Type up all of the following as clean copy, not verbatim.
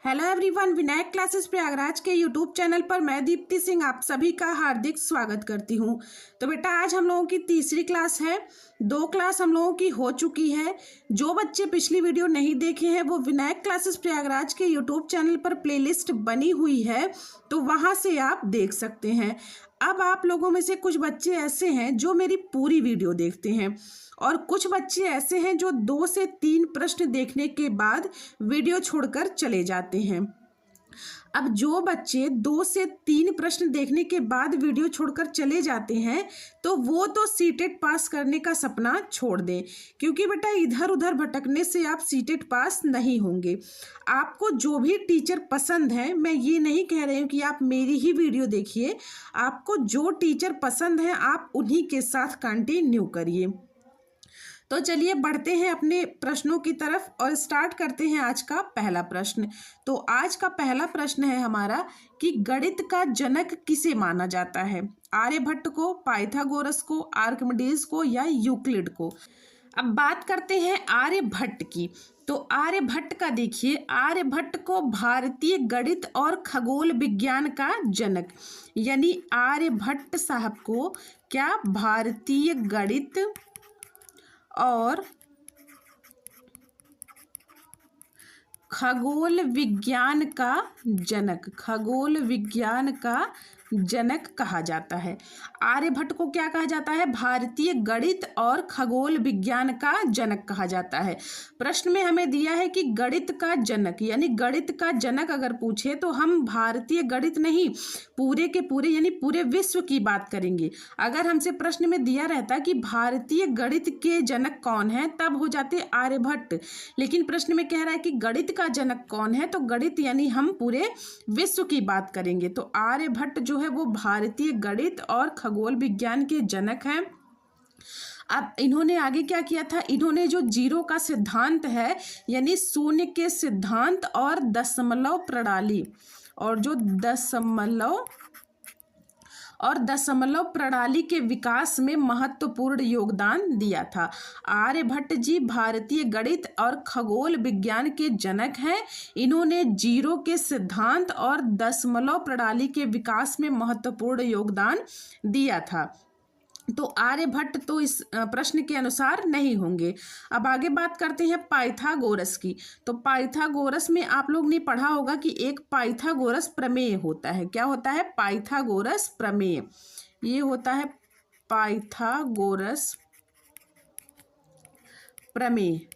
Hello everyone, Vinayak classes Prayagraj के YouTube channel पर मैं दीप्ति सिंह आप सभी का हार्दिक स्वागत करती हूं। तो बेटा आज हम लोगों की तीसरी क्लास है। 2 क्लास हम लोगों की हो चुकी है। जो बच्चे पिछली वीडियो नहीं देखे हैं वो विनायक क्लासेस प्रयागराज के यूट्यूब चैनल पर प्लेलिस्ट बनी हुई है, तो वहां से आप देख सकते हैं। अब आप लोगों में से कुछ बच्चे ऐसे हैं जो मेरी पूरी वीडियो देखते हैं और कुछ बच्चे ऐसे हैं जो 2 से 3 प्रश्न देखने के बाद वीडियो छोड़कर चले जाते हैं। अब जो बच्चे 2 से 3 प्रश्न देखने के बाद वीडियो छोड़कर चले जाते हैं तो वो तो सीटेट पास करने का सपना छोड़ दें, क्योंकि बेटा इधर उधर भटकने से आप सीटेट पास नहीं होंगे। आपको जो भी टीचर पसंद है, मैं ये नहीं कह रही हूँ कि आप मेरी ही वीडियो देखिए, आपको जो टीचर पसंद है आप उन्हीं के साथ कंटिन्यू करिए। तो चलिए बढ़ते हैं अपने प्रश्नों की तरफ और स्टार्ट करते हैं आज का पहला प्रश्न। तो आज का पहला प्रश्न है हमारा कि गणित का जनक किसे माना जाता है? आर्यभट्ट को, पाइथागोरस को, आर्किमिडीज को या यूक्लिड को? अब बात करते हैं आर्यभट्ट की। तो आर्यभट्ट का देखिए, आर्यभट्ट को भारतीय गणित और खगोल विज्ञान का जनक, यानी आर्यभट्ट साहब को क्या भारतीय गणित और खगोल विज्ञान का जनक, खगोल विज्ञान का जनक कहा जाता है। आर्यभट्ट को क्या कहा जाता है? भारतीय गणित और खगोल विज्ञान का जनक कहा जाता है। प्रश्न में हमें दिया है कि गणित का जनक, यानी गणित का जनक अगर पूछे तो हम भारतीय गणित नहीं, पूरे के पूरे यानी पूरे विश्व की बात करेंगे। अगर हमसे प्रश्न में दिया रहता कि भारतीय गणित के जनक कौन है, तब हो जाते आर्यभट्ट। लेकिन प्रश्न में कह रहा है कि गणित का जनक कौन है, तो गणित यानी हम पूरे विश्व की बात करेंगे। तो आर्यभट्ट जो है वो भारतीय गणित और खगोल विज्ञान के जनक हैं। अब इन्होंने आगे क्या किया था? इन्होंने जो जीरो का सिद्धांत है, यानी शून्य के सिद्धांत और दशमलव प्रणाली, और जो दशमलव प्रणाली के विकास में महत्वपूर्ण योगदान दिया था। आर्यभट्ट जी भारतीय गणित और खगोल विज्ञान के जनक हैं। इन्होंने जीरो के सिद्धांत और दशमलव प्रणाली के विकास में महत्वपूर्ण योगदान दिया था। तो आर्यभट्ट तो इस प्रश्न के अनुसार नहीं होंगे। अब आगे बात करते हैं पाइथागोरस की। तो पाइथागोरस में आप लोग ने पढ़ा होगा कि एक पाइथागोरस प्रमेय होता है। क्या होता है? पाइथागोरस प्रमेय। ये होता है पाइथागोरस प्रमेय।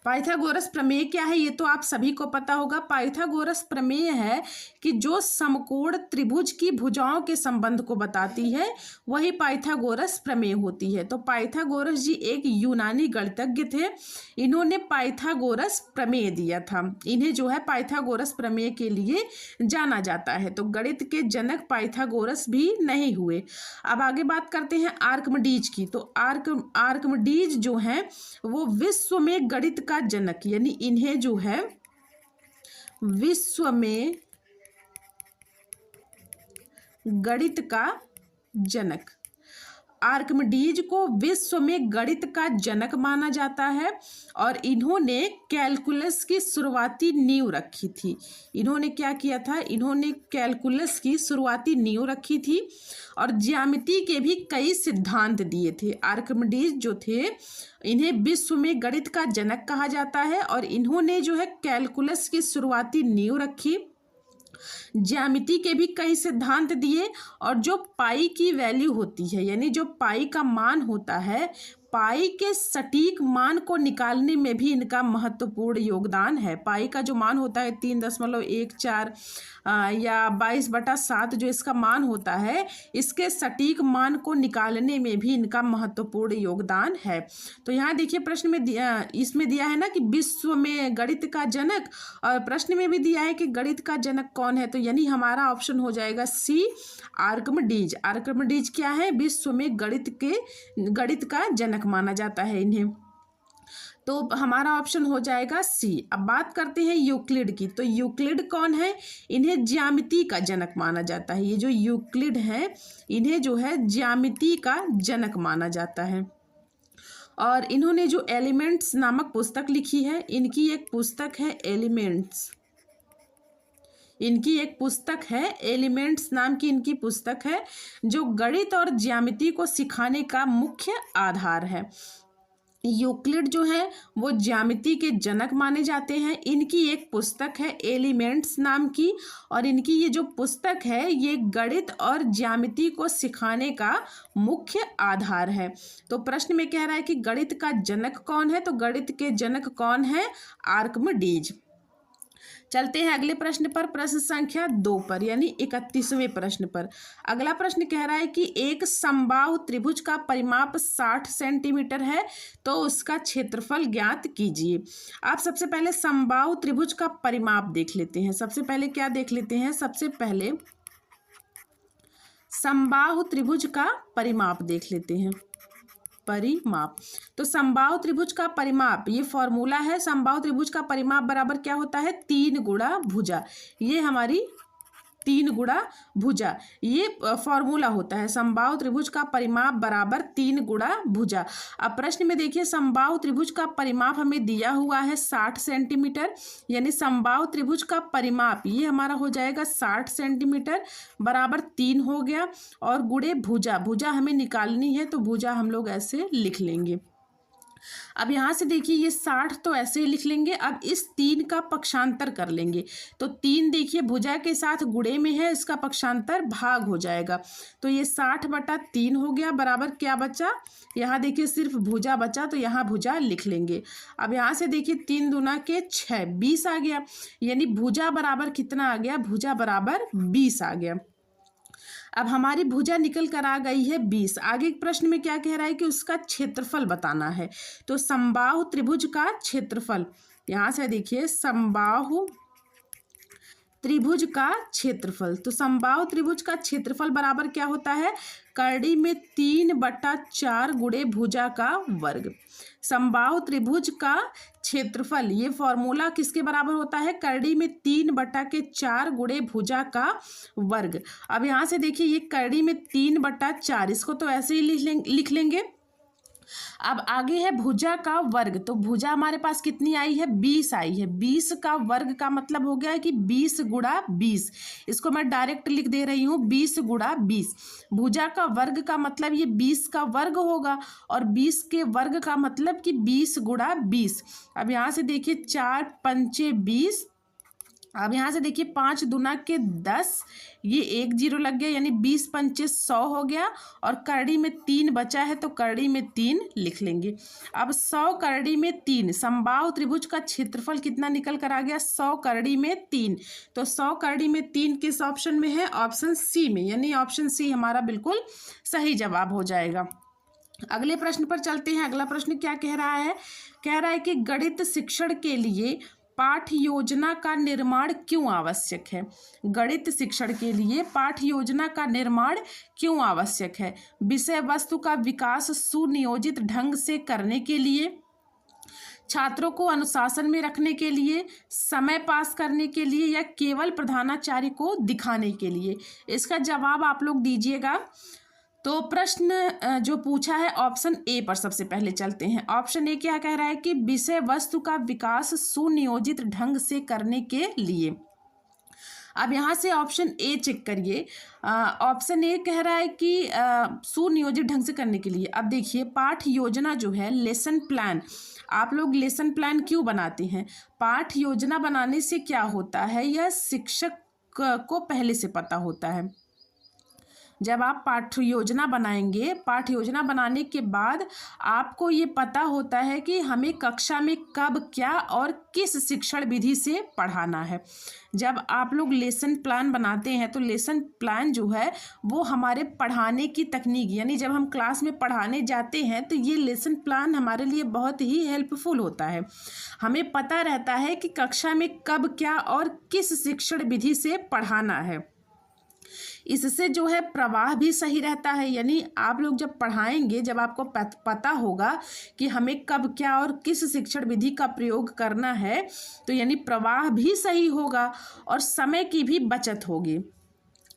पाइथागोरस प्रमेय क्या है ये तो आप सभी को पता होगा। पाइथागोरस प्रमेय है कि जो समकोण त्रिभुज की भुजाओं के संबंध को बताती है, वही पाइथागोरस प्रमेय होती है। तो पाइथागोरस जी एक यूनानी गणितज्ञ थे। इन्होंने पाइथागोरस प्रमेय दिया था। इन्हें जो है पाइथागोरस प्रमेय के लिए जाना जाता है। तो गणित के जनक पाइथागोरस भी नहीं हुए। अब आगे बात करते हैं आर्किमिडीज की। तो आर्किमिडीज जो है वो विश्व में गणित का जनक, यानी इन्हें जो है विश्व में गणित का जनक, आर्किमिडीज को विश्व में गणित का जनक माना जाता है। और इन्होंने कैलकुलस की शुरुआती नींव रखी थी। इन्होंने क्या किया था? इन्होंने कैलकुलस की शुरुआती नींव रखी थी और ज्यामिति के भी कई सिद्धांत दिए थे। आर्किमिडीज जो थे इन्हें विश्व में गणित का जनक कहा जाता है और इन्होंने जो है कैलकुलस की शुरुआती नींव रखी, ज्यामिति के भी कई सिद्धांत दिए, और जो पाई की वैल्यू होती है, यानी जो पाई का मान होता है, पाई के सटीक मान को निकालने में भी इनका महत्वपूर्ण योगदान है। पाई का जो मान होता है 3.14 या 22/7 जो इसका मान होता है, इसके सटीक मान को निकालने में भी इनका महत्वपूर्ण योगदान है। तो यहाँ देखिए प्रश्न में इसमें दिया है ना कि विश्व में गणित का जनक, और प्रश्न में भी दिया है कि गणित का जनक कौन है, तो यानी हमारा ऑप्शन हो जाएगा सी, आर्किमिडीज। आर्किमिडीज क्या है? विश्व में गणित का जनक माना जाता है इन्हें। तो हमारा ऑप्शन हो जाएगा सी। अब बात करते हैं यूक्लिड की। तो यूक्लिड कौन है? इन्हें ज्यामिति का जनक माना जाता है। ये जो यूक्लिड है इन्हें जो है ज्यामिति का जनक माना जाता है। और इन्होंने जो एलिमेंट्स नामक पुस्तक लिखी है, इनकी एक पुस्तक है एलिमेंट्स। इनकी एक पुस्तक है, एलिमेंट्स नाम की इनकी पुस्तक है, जो गणित और ज्यामिति को सिखाने का मुख्य आधार है। यूक्लिड जो है वो ज्यामिति के जनक माने जाते हैं। इनकी एक पुस्तक है एलिमेंट्स नाम की, और इनकी ये जो पुस्तक है ये गणित और ज्यामिति को सिखाने का मुख्य आधार है। तो प्रश्न में कह रहा है कि गणित का जनक कौन है, तो गणित के जनक कौन है, आर्किमिडीज। चलते हैं अगले प्रश्न पर, प्रश्न संख्या 2 पर, यानी 31वें प्रश्न पर। अगला प्रश्न कह रहा है कि एक समबाहु त्रिभुज का परिमाप 60 सेंटीमीटर है, तो उसका क्षेत्रफल ज्ञात कीजिए। आप सबसे पहले समबाहु त्रिभुज का परिमाप देख लेते हैं। सबसे पहले क्या देख लेते हैं, सबसे पहले समबाहु त्रिभुज का परिमाप देख लेते हैं। परिमाप, तो समबाहु त्रिभुज का परिमाप, ये फॉर्मूला है। समबाहु त्रिभुज का परिमाप बराबर क्या होता है, 3 गुणा भुजा। ये हमारी 3 गुणा भुजा, ये फॉर्मूला होता है। समबाहु त्रिभुज का परिमाप बराबर 3 गुणा भुजा। अब प्रश्न में देखिए, समबाहु त्रिभुज का परिमाप हमें दिया हुआ है 60 सेंटीमीटर, यानी समबाहु त्रिभुज का परिमाप ये हमारा हो जाएगा 60 सेंटीमीटर बराबर 3 हो गया, और गुणे भुजा, भुजा हमें निकालनी है, तो भुजा हम लोग ऐसे लिख लेंगे। अब यहाँ से देखिए ये 60 तो ऐसे ही लिख लेंगे। अब इस 3 का पक्षांतर कर लेंगे, तो 3 देखिए भुजा के साथ गुणे में है, इसका पक्षांतर भाग हो जाएगा, तो ये 60/3 हो गया, बराबर क्या बचा, यहाँ देखिए सिर्फ भुजा बचा, तो यहाँ भुजा लिख लेंगे। अब यहाँ से देखिए 3 दूना के 6, 20 आ गया, यानी भुजा बराबर कितना आ गया, भुजा बराबर 20 आ गया। अब हमारी भुजा निकल कर आ गई है 20। आगे प्रश्न में क्या कह रहा है कि उसका क्षेत्रफल बताना है, तो समबाहु त्रिभुज का क्षेत्रफल, यहाँ से देखिए समबाहु त्रिभुज का क्षेत्रफल, तो समबाहु त्रिभुज का क्षेत्रफल बराबर क्या होता है, करड़ी में 3/4 गुणे भुजा का वर्ग। समबाहु त्रिभुज का क्षेत्रफल, ये फॉर्मूला किसके बराबर होता है, करड़ी में 3/4 गुणे भुजा का वर्ग। अब यहाँ से देखिए ये करड़ी में 3/4, इसको तो ऐसे ही लिख लेंगे। अब आगे है भुजा का वर्ग, तो भुजा हमारे पास कितनी आई है, 20 आई है। 20 का वर्ग का मतलब हो गया है कि 20 गुणा 20, इसको मैं डायरेक्ट लिख दे रही हूँ 20 गुणा 20। भुजा का वर्ग का मतलब ये 20 का वर्ग होगा, और 20 के वर्ग का मतलब कि 20 गुणा 20। अब यहाँ से देखिए 4 पंचे 20, अब यहाँ से देखिए 5 दूना के 10, ये 1 0 लग गया, यानी 20 पंचे 100 हो गया, और करड़ी में 3 बचा है, तो करड़ी में 3 लिख लेंगे। अब 100 करड़ी में 3, समबाहु त्रिभुज का क्षेत्रफल कितना निकल कर आ गया, 100 करड़ी में 3, तो 100 करड़ी में 3 किस ऑप्शन में है, ऑप्शन सी में, यानी ऑप्शन सी हमारा बिल्कुल सही जवाब हो जाएगा। अगले प्रश्न पर चलते हैं। अगला प्रश्न क्या कह रहा है, कह रहा है कि गणित शिक्षण के लिए पाठ योजना का निर्माण क्यों आवश्यक है। गणित शिक्षण के लिए पाठ योजना का निर्माण क्यों आवश्यक है। विषय वस्तु का विकास सुनियोजित ढंग से करने के लिए, छात्रों को अनुशासन में रखने के लिए, समय पास करने के लिए, या केवल प्रधानाचार्य को दिखाने के लिए। इसका जवाब आप लोग दीजिएगा। तो प्रश्न जो पूछा है ऑप्शन ए पर सबसे पहले चलते हैं। ऑप्शन ए क्या कह रहा है कि विषय वस्तु का विकास सुनियोजित ढंग से करने के लिए। अब यहाँ से ऑप्शन ए चेक करिए। ऑप्शन ए कह रहा है कि सुनियोजित ढंग से करने के लिए। अब देखिए पाठ योजना जो है, लेसन प्लान, आप लोग लेसन प्लान क्यों बनाते हैं, पाठ योजना बनाने से क्या होता है, यह शिक्षक को पहले से पता होता है। जब आप पाठ योजना बनाएंगे, पाठ योजना बनाने के बाद आपको ये पता होता है कि हमें कक्षा में कब क्या और किस शिक्षण विधि से पढ़ाना है। जब आप लोग लेसन प्लान बनाते हैं तो लेसन प्लान जो है वो हमारे पढ़ाने की तकनीक, यानी जब हम क्लास में पढ़ाने जाते हैं तो ये लेसन प्लान हमारे लिए बहुत ही हेल्पफुल होता है। हमें पता रहता है कि कक्षा में कब क्या और किस शिक्षण विधि से पढ़ाना है। इससे जो है प्रवाह भी सही रहता है, यानी आप लोग जब पढ़ाएंगे, जब आपको पता होगा कि हमें कब क्या और किस शिक्षण विधि का प्रयोग करना है, तो यानी प्रवाह भी सही होगा और समय की भी बचत होगी।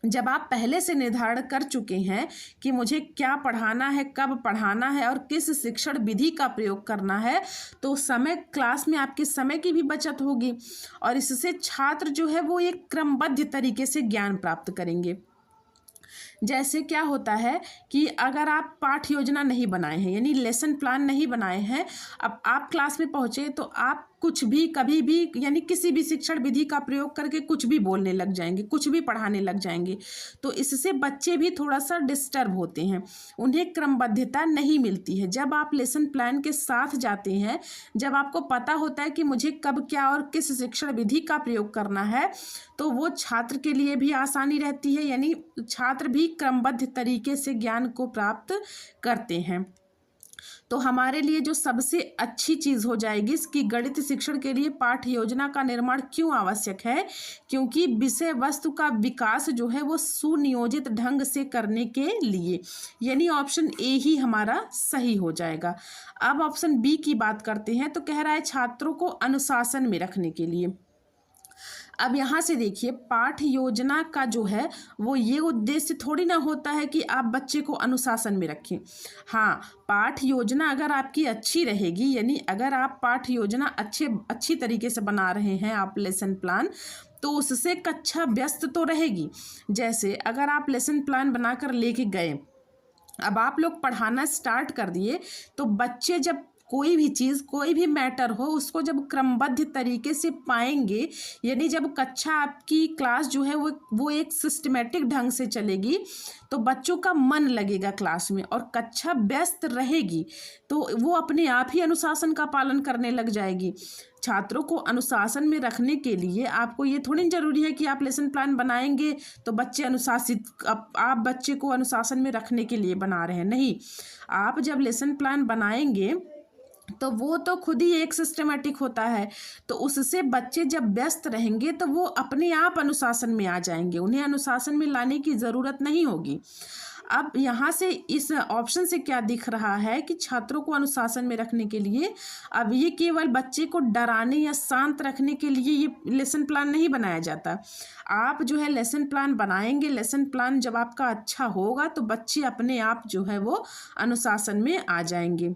जब आप पहले से निर्धारण कर चुके हैं कि मुझे क्या पढ़ाना है, कब पढ़ाना है और किस शिक्षण विधि का प्रयोग करना है, तो समय क्लास में आपके समय की भी बचत होगी और इससे छात्र जो है वो एक क्रमबद्ध तरीके से ज्ञान प्राप्त करेंगे। जैसे क्या होता है कि अगर आप पाठ योजना नहीं बनाए हैं, यानी लेसन प्लान नहीं बनाए हैं, अब आप क्लास में पहुँचे तो आप कुछ भी कभी भी यानी किसी भी शिक्षण विधि का प्रयोग करके कुछ भी बोलने लग जाएंगे, कुछ भी पढ़ाने लग जाएंगे, तो इससे बच्चे भी थोड़ा सा डिस्टर्ब होते हैं, उन्हें क्रमबद्धता नहीं मिलती है। जब आप लेसन प्लान के साथ जाते हैं, जब आपको पता होता है कि मुझे कब क्या और किस शिक्षण विधि का प्रयोग करना है, तो वो छात्र के लिए भी आसानी रहती है, यानी छात्र भी क्रमबद्ध तरीके से ज्ञान को प्राप्त करते हैं। तो हमारे लिए जो सबसे अच्छी चीज़ हो जाएगी इसकी गणित शिक्षण के लिए पाठ्य योजना का निर्माण क्यों आवश्यक है, क्योंकि विषय वस्तु का विकास जो है वो सुनियोजित ढंग से करने के लिए, यानी ऑप्शन ए ही हमारा सही हो जाएगा। अब ऑप्शन बी की बात करते हैं, तो कह रहा है छात्रों को अनुशासन में रखने के लिए। अब यहाँ से देखिए, पाठ योजना का जो है वो ये उद्देश्य थोड़ी ना होता है कि आप बच्चे को अनुशासन में रखें। हाँ, पाठ योजना अगर आपकी अच्छी रहेगी, यानी अगर आप पाठ योजना अच्छी तरीके से बना रहे हैं, आप लेसन प्लान, तो उससे कक्षा व्यस्त तो रहेगी। जैसे अगर आप लेसन प्लान बनाकर लेके गए, अब आप लोग पढ़ाना स्टार्ट कर दिए, तो बच्चे जब कोई भी चीज़, कोई भी मैटर हो, उसको जब क्रमबद्ध तरीके से पाएंगे, यानी जब कक्षा आपकी क्लास जो है वो एक सिस्टमेटिक ढंग से चलेगी, तो बच्चों का मन लगेगा क्लास में और कक्षा व्यस्त रहेगी, तो वो अपने आप ही अनुशासन का पालन करने लग जाएगी। छात्रों को अनुशासन में रखने के लिए आपको ये थोड़ी जरूरी है कि आप लेसन प्लान बनाएंगे तो बच्चे अनुशासित, आप बच्चे को अनुशासन में रखने के लिए बना रहे हैं, नहीं। आप जब लेसन प्लान बनाएंगे तो वो तो खुद ही एक सिस्टमेटिक होता है, तो उससे बच्चे जब व्यस्त रहेंगे तो वो अपने आप अनुशासन में आ जाएंगे, उन्हें अनुशासन में लाने की ज़रूरत नहीं होगी। अब यहाँ से इस ऑप्शन से क्या दिख रहा है कि छात्रों को अनुशासन में रखने के लिए, अब ये केवल बच्चे को डराने या शांत रखने के लिए ये लेसन प्लान नहीं बनाया जाता। आप जो है लेसन प्लान बनाएंगे, लेसन प्लान जब आपका अच्छा होगा तो बच्चे अपने आप जो है वो अनुशासन में आ जाएंगे।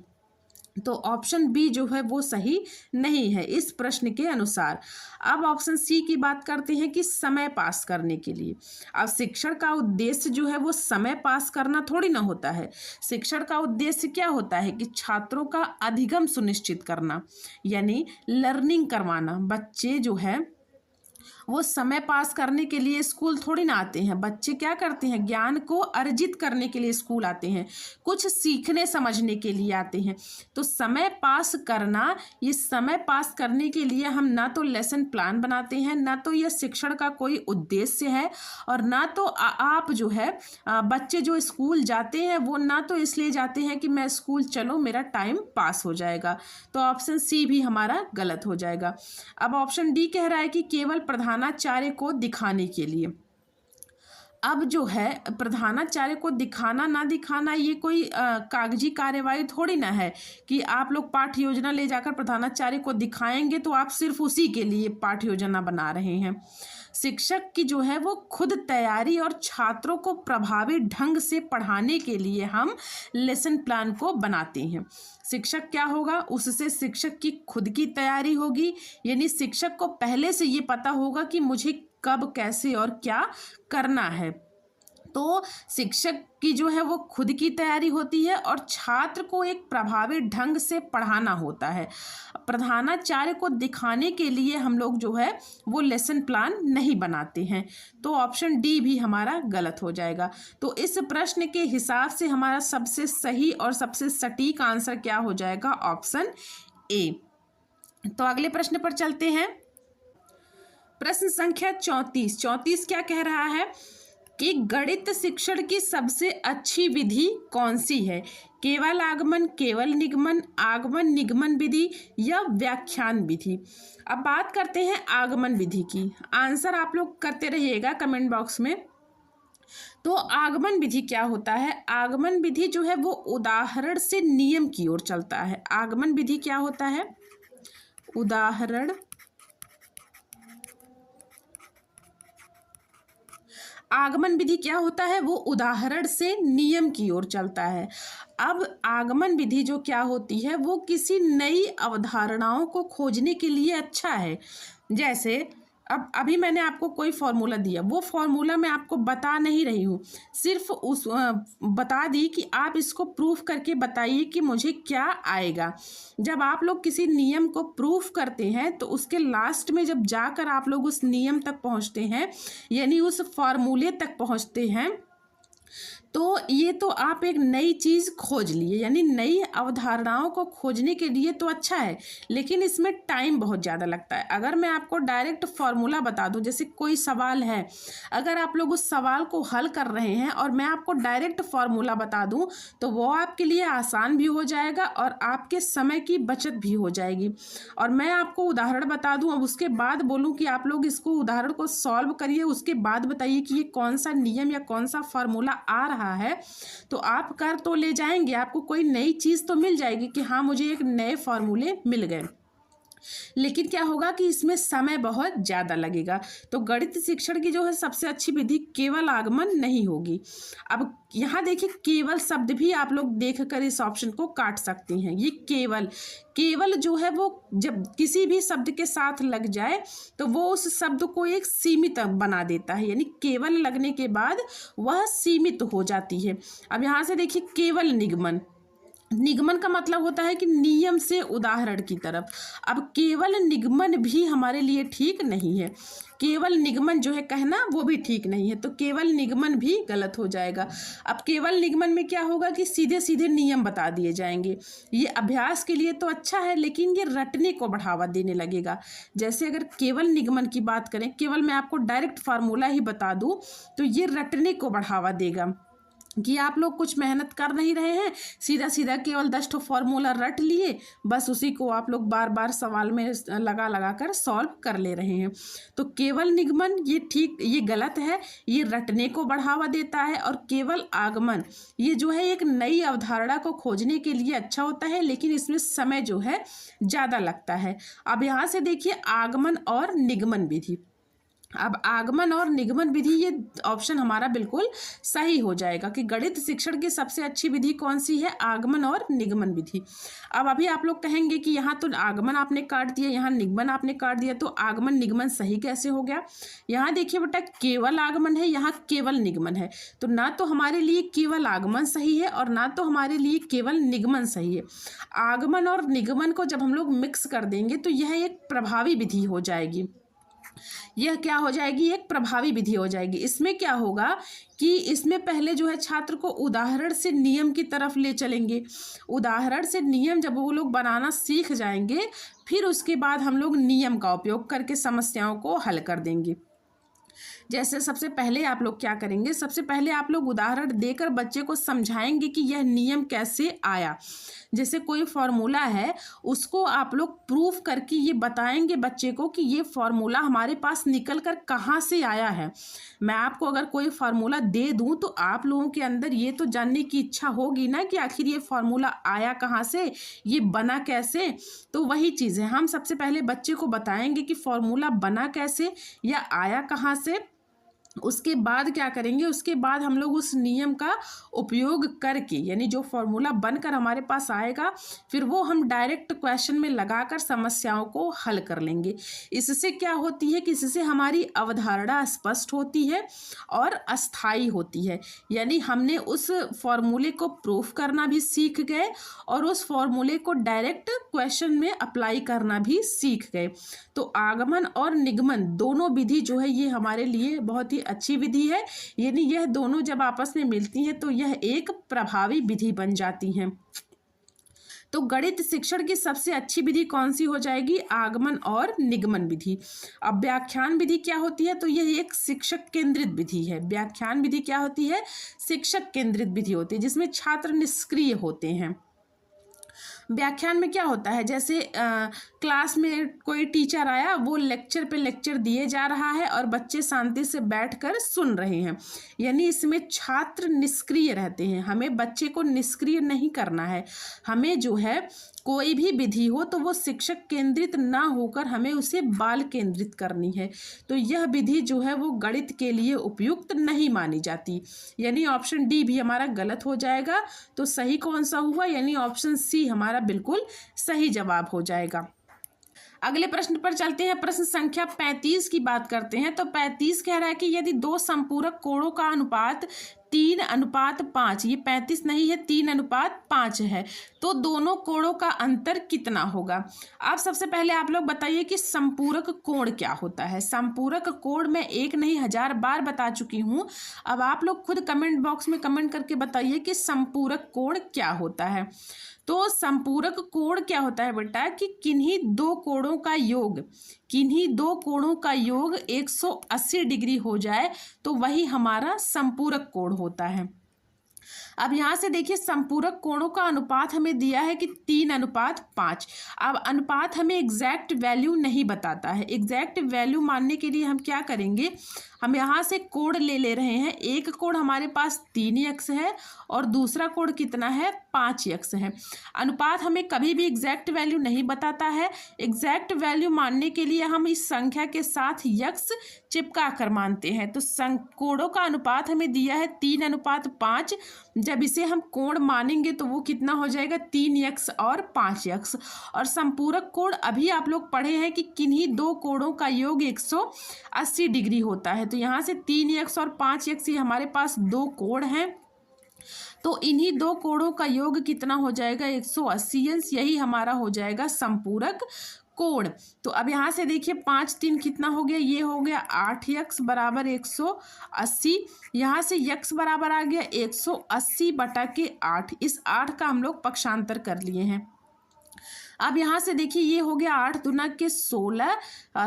तो ऑप्शन बी जो है वो सही नहीं है इस प्रश्न के अनुसार। अब ऑप्शन सी की बात करते हैं कि समय पास करने के लिए। अब शिक्षण का उद्देश्य जो है वो समय पास करना थोड़ी ना होता है। शिक्षण का उद्देश्य क्या होता है कि छात्रों का अधिगम सुनिश्चित करना, यानी लर्निंग करवाना। बच्चे जो है वो समय पास करने के लिए स्कूल थोड़ी ना आते हैं, बच्चे क्या करते हैं, ज्ञान को अर्जित करने के लिए स्कूल आते हैं, कुछ सीखने समझने के लिए आते हैं। तो समय पास करना, ये समय पास करने के लिए हम ना तो लेसन प्लान बनाते हैं, ना तो यह शिक्षण का कोई उद्देश्य है, और ना तो आप जो है बच्चे जो स्कूल जाते हैं वो ना तो इसलिए जाते हैं कि मैं स्कूल चलो मेरा टाइम पास हो जाएगा। तो ऑप्शन सी भी हमारा गलत हो जाएगा। अब ऑप्शन डी कह रहा है कि केवल प्रधानाचार्य को दिखाने के लिए। अब जो है प्रधानाचार्य को दिखाना ना दिखाना ये कोई कागजी कार्यवाही थोड़ी ना है कि आप लोग पाठ्य योजना ले जाकर प्रधानाचार्य को दिखाएंगे तो आप सिर्फ उसी के लिए पाठ्य योजना बना रहे हैं। शिक्षक की जो है वो खुद तैयारी और छात्रों को प्रभावी ढंग से पढ़ाने के लिए हम लेसन प्लान को बनाते हैं। शिक्षक क्या होगा, उससे शिक्षक की खुद की तैयारी होगी, यानी शिक्षक को पहले से ये पता होगा कि मुझे कब, कैसे और क्या करना है। तो शिक्षक की जो है वो खुद की तैयारी होती है और छात्र को एक प्रभावी ढंग से पढ़ाना होता है। प्रधानाचार्य को दिखाने के लिए हम लोग जो है वो लेसन प्लान नहीं बनाते हैं। तो ऑप्शन डी भी हमारा गलत हो जाएगा। तो इस प्रश्न के हिसाब से हमारा सबसे सही और सबसे सटीक आंसर क्या हो जाएगा, ऑप्शन ए। तो अगले प्रश्न पर चलते हैं। प्रश्न संख्या 34 क्या कह रहा है कि गणित शिक्षण की सबसे अच्छी विधि कौन सी है, केवल आगमन, केवल निगमन, आगमन निगमन विधि या व्याख्यान विधि। अब बात करते हैं आगमन विधि की। आंसर आप लोग करते रहिएगा कमेंट बॉक्स में। तो आगमन विधि क्या होता है, आगमन विधि जो है वो उदाहरण से नियम की ओर चलता है। आगमन विधि क्या होता है, उदाहरण आगमन विधि क्या होता है, वो उदाहरण से नियम की ओर चलता है। अब आगमन विधि जो क्या होती है, वो किसी नई अवधारणाओं को खोजने के लिए अच्छा है। जैसे अब अभी मैंने आपको कोई फॉर्मूला दिया, वो फॉर्मूला मैं आपको बता नहीं रही हूँ, सिर्फ बता दी कि आप इसको प्रूफ करके बताइए कि मुझे क्या आएगा। जब आप लोग किसी नियम को प्रूफ करते हैं तो उसके लास्ट में जब जाकर आप लोग उस नियम तक पहुँचते हैं, यानी उस फॉर्मूले तक पहुँचते हैं, तो ये तो आप एक नई चीज़ खोज लिए, यानी नई अवधारणाओं को खोजने के लिए तो अच्छा है, लेकिन इसमें टाइम बहुत ज़्यादा लगता है। अगर मैं आपको डायरेक्ट फार्मूला बता दूं, जैसे कोई सवाल है, अगर आप लोग उस सवाल को हल कर रहे हैं और मैं आपको डायरेक्ट फार्मूला बता दूं, तो वो आपके लिए आसान भी हो जाएगा और आपके समय की बचत भी हो जाएगी। और मैं आपको उदाहरण बता दूं, अब उसके बाद बोलूँ कि आप लोग इसको उदाहरण को सॉल्व करिए, उसके बाद बताइए कि ये कौन सा नियम या कौन सा फार्मूला आ रहा है, तो आप कर तो ले जाएंगे, आपको कोई नई चीज तो मिल जाएगी कि हाँ मुझे एक नए फॉर्मूले मिल गए, लेकिन क्या होगा कि इसमें समय बहुत ज़्यादा लगेगा। तो गणित शिक्षण की जो है सबसे अच्छी विधि केवल आगमन नहीं होगी। अब यहाँ देखिए, केवल शब्द भी आप लोग देखकर इस ऑप्शन को काट सकते हैं। ये केवल केवल जो है वो जब किसी भी शब्द के साथ लग जाए तो वो उस शब्द को एक सीमित बना देता है, यानी केवल लगने के बाद वह सीमित हो जाती है। अब यहाँ से देखिए, केवल निगमन, निगमन का मतलब होता है कि नियम से उदाहरण की तरफ। अब केवल निगमन भी हमारे लिए ठीक नहीं है, केवल निगमन जो है कहना वो भी ठीक नहीं है, तो केवल निगमन भी गलत हो जाएगा। अब केवल निगमन में क्या होगा कि सीधे सीधे नियम बता दिए जाएंगे। ये अभ्यास के लिए तो अच्छा है, लेकिन ये रटने को बढ़ावा देने लगेगा। जैसे अगर केवल निगमन की बात करें, केवल मैं आपको डायरेक्ट फार्मूला ही बता दूं, तो ये रटने को बढ़ावा देगा कि आप लोग कुछ मेहनत कर नहीं रहे हैं, सीधा सीधा केवल 10 ठो फॉर्मूला रट लिए, बस उसी को आप लोग बार बार सवाल में लगा लगा कर सॉल्व कर ले रहे हैं। तो केवल निगमन ये गलत है, ये रटने को बढ़ावा देता है। और केवल आगमन ये जो है एक नई अवधारणा को खोजने के लिए अच्छा होता है, लेकिन इसमें समय जो है ज़्यादा लगता है। अब यहाँ से देखिए, आगमन और निगमन विधि। अब आगमन और निगमन विधि, ये ऑप्शन हमारा बिल्कुल सही हो जाएगा कि गणित शिक्षण की सबसे अच्छी विधि कौन सी है, आगमन और निगमन विधि। अब अभी आप लोग कहेंगे कि यहाँ तो आगमन आपने काट दिया, यहाँ निगमन आपने काट दिया, तो आगमन निगमन सही कैसे हो गया। यहाँ देखिए बेटा, केवल आगमन है, यहाँ केवल निगमन है, तो ना तो हमारे लिए केवल आगमन सही है और ना तो हमारे लिए केवल निगमन सही है। आगमन और निगमन को जब हम लोग मिक्स कर देंगे तो यह एक प्रभावी विधि हो जाएगी। यह क्या हो जाएगी, एक प्रभावी विधि हो जाएगी। इसमें क्या होगा कि इसमें पहले जो है छात्र को उदाहरण से नियम की तरफ ले चलेंगे। उदाहरण से नियम जब वो लोग बनाना सीख जाएंगे, फिर उसके बाद हम लोग नियम का उपयोग करके समस्याओं को हल कर देंगे। जैसे सबसे पहले आप लोग क्या करेंगे, सबसे पहले आप लोग उदाहरण देकर बच्चे को समझाएंगे कि यह नियम कैसे आया। जैसे कोई फॉर्मूला है, उसको आप लोग प्रूफ करके ये बताएंगे बच्चे को कि ये फॉर्मूला हमारे पास निकल कर कहाँ से आया है। मैं आपको अगर कोई फार्मूला दे दूं तो आप लोगों के अंदर ये तो जानने की इच्छा होगी ना कि आखिर ये फार्मूला आया कहाँ से, ये बना कैसे। तो वही चीज़ है, हम सबसे पहले बच्चे को बताएंगे कि फार्मूला बना कैसे या आया कहाँ से। उसके बाद क्या करेंगे, उसके बाद हम लोग उस नियम का उपयोग करके, यानी जो फॉर्मूला बनकर हमारे पास आएगा, फिर वो हम डायरेक्ट क्वेश्चन में लगाकर समस्याओं को हल कर लेंगे। इससे क्या होती है कि इससे हमारी अवधारणा स्पष्ट होती है और अस्थायी होती है, यानी हमने उस फॉर्मूले को प्रूफ करना भी सीख गए और उस फॉर्मूले को डायरेक्ट क्वेश्चन में अप्लाई करना भी सीख गए। तो आगमन और निगमन दोनों विधि जो है ये हमारे लिए बहुत ही अच्छी विधि है, यानी यह दोनों जब आपस में मिलती हैं तो यह एक प्रभावी विधि बन जाती हैं। तो गणित शिक्षण की सबसे अच्छी विधि कौन सी हो जाएगी, आगमन और निगमन विधि। अब व्याख्यान विधि क्या होती है, तो यह एक शिक्षक केंद्रित विधि है। व्याख्यान विधि क्या होती है, शिक्षक केंद्रित विधि होती है, जिसमें छात्र निष्क्रिय होते हैं। व्याख्यान में क्या होता है, जैसे क्लास में कोई टीचर आया, वो लेक्चर पे लेक्चर दिए जा रहा है और बच्चे शांति से बैठकर सुन रहे हैं, यानी इसमें छात्र निष्क्रिय रहते हैं। हमें बच्चे को निष्क्रिय नहीं करना है, हमें जो है कोई भी विधि हो तो वो शिक्षक केंद्रित ना होकर हमें उसे बाल केंद्रित करनी है। तो यह विधि जो है वो गणित के लिए उपयुक्त नहीं मानी जाती। यानी ऑप्शन डी भी हमारा गलत हो जाएगा। तो सही कौन सा हुआ, यानी ऑप्शन सी हमारा बिल्कुल सही जवाब हो जाएगा। अगले प्रश्न पर चलते हैं। प्रश्न संख्या 35 की बात करते हैं। तो 35 कह रहा है कि यदि दो संपूरक कोणों का अनुपात 3:5, ये 35 नहीं है, 3:5 है, तो दोनों कोणों का अंतर कितना होगा। अब सबसे पहले आप लोग बताइए कि संपूरक कोण क्या होता है। संपूरक कोण मैं एक नहीं 1000 बार बता चुकी हूँ। अब आप लोग खुद कमेंट बॉक्स में कमेंट करके बताइए कि संपूरक कोण क्या होता है। तो संपूरक कोण क्या होता है बेटा कि किन्हीं दो कोणों का योग 180 डिग्री हो जाए तो वही हमारा संपूरक कोण होता है। अब यहाँ से देखिए संपूरक कोणों का अनुपात हमें दिया है कि 3:5। अब अनुपात हमें एग्जैक्ट वैल्यू नहीं बताता है। एग्जैक्ट वैल्यू मानने के लिए हम क्या करेंगे, हम यहाँ से कोण ले रहे हैं। एक कोण हमारे पास 3x है और दूसरा कोण कितना है, 5x है। अनुपात हमें कभी भी एग्जैक्ट वैल्यू नहीं बताता है। एग्जैक्ट वैल्यू मानने के लिए हम इस संख्या के साथ x चिपका कर मानते हैं। तो कोणों का अनुपात हमें दिया है 3:5। जब इसे हम कोण मानेंगे तो वो कितना हो जाएगा, 3x और 5x। और संपूरक कोण अभी आप लोग पढ़े हैं कि किन्हीं दो कोणों का योग 180 डिग्री होता है। तो यहाँ से 3x और 5x ये हमारे पास दो कोण हैं। तो इन्हीं दो कोणों का योग कितना हो जाएगा, 180 अंश। यही हमारा हो जाएगा संपूरक कोण। तो अब यहाँ से देखिए 5 3 कितना हो गया, ये हो गया 8x बराबर 180। यहाँ से x बराबर आ गया 180/8। इस 8 का हम लोग पक्षांतर कर लिए हैं। अब यहाँ से देखिए ये हो गया 8 दूना के 16,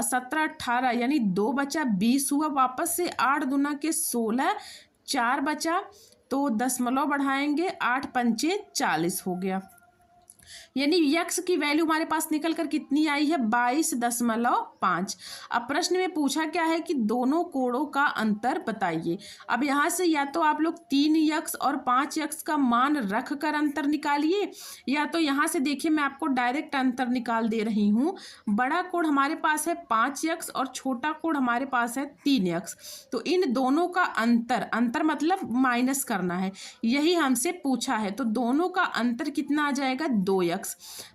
17 18 यानी 2 बचा, 20 हुआ। वापस से 8 दूना के 16, 4 बचा, तो दशमलव बढ़ाएंगे, 8 पंचे 40 हो गया। यानी यक्स की वैल्यू हमारे पास निकल कर कितनी आई है, 22.5। अब प्रश्न में पूछा क्या है कि दोनों कोणों का अंतर बताइए। अब यहाँ से या तो आप लोग 3x और 5x का मान रख कर अंतर निकालिए, या तो यहाँ से देखिए मैं आपको डायरेक्ट अंतर निकाल दे रही हूँ। बड़ा कोण हमारे पास है 5x और छोटा कोण हमारे पास है 3x। तो इन दोनों का अंतर मतलब माइनस करना है, यही हमसे पूछा है। तो दोनों का अंतर कितना आ जाएगा, 2x।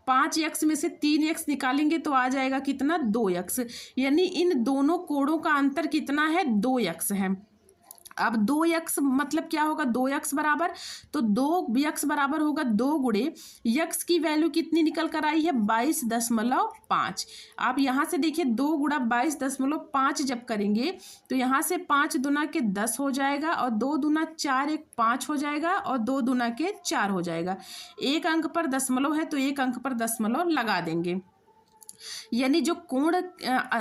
5x में से 3x निकालेंगे तो आ जाएगा कितना, 2x। यानी इन दोनों कोणों का अंतर कितना है, 2x है। अब 2x मतलब क्या होगा, 2x बराबर, तो 2x बराबर होगा 2 गुणे x की वैल्यू कितनी निकल कर आई है, 22.5। आप यहाँ से देखिए 2 गुणा 22.5 जब करेंगे तो यहाँ से 5 दूना के 10 हो जाएगा और 2 दूना 4, 1 5 हो जाएगा और 2 दूना के 4 हो जाएगा। एक अंक पर दशमलव है तो एक अंक पर दशमलव लगा देंगे। यानी जो कोण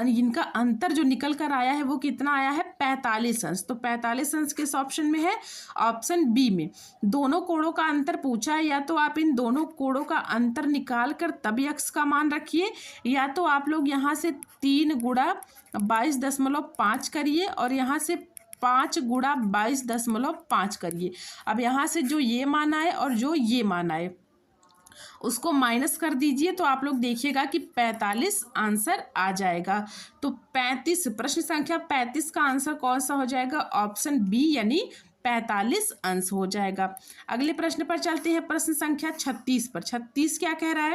इनका अंतर जो निकल कर आया है वो कितना आया है, 45 अंश। तो 45 अंश किस ऑप्शन में है, ऑप्शन बी में। दोनों कोणों का अंतर पूछा है, या तो आप इन दोनों कोणों का अंतर निकाल कर तब x का मान रखिए, या तो आप लोग यहाँ से 3 गुणा 22.5 करिए और यहाँ से 5 गुणा 22.5 करिए। अब यहाँ से जो ये मान आए और जो ये मान आए उसको माइनस कर दीजिए, तो आप लोग देखिएगा कि 45 आंसर आ जाएगा। तो 35, प्रश्न संख्या 35 का आंसर कौन सा हो जाएगा, ऑप्शन बी यानी 45 अंश हो जाएगा। अगले प्रश्न पर चलते हैं, प्रश्न संख्या 36 पर। 36 क्या कह रहा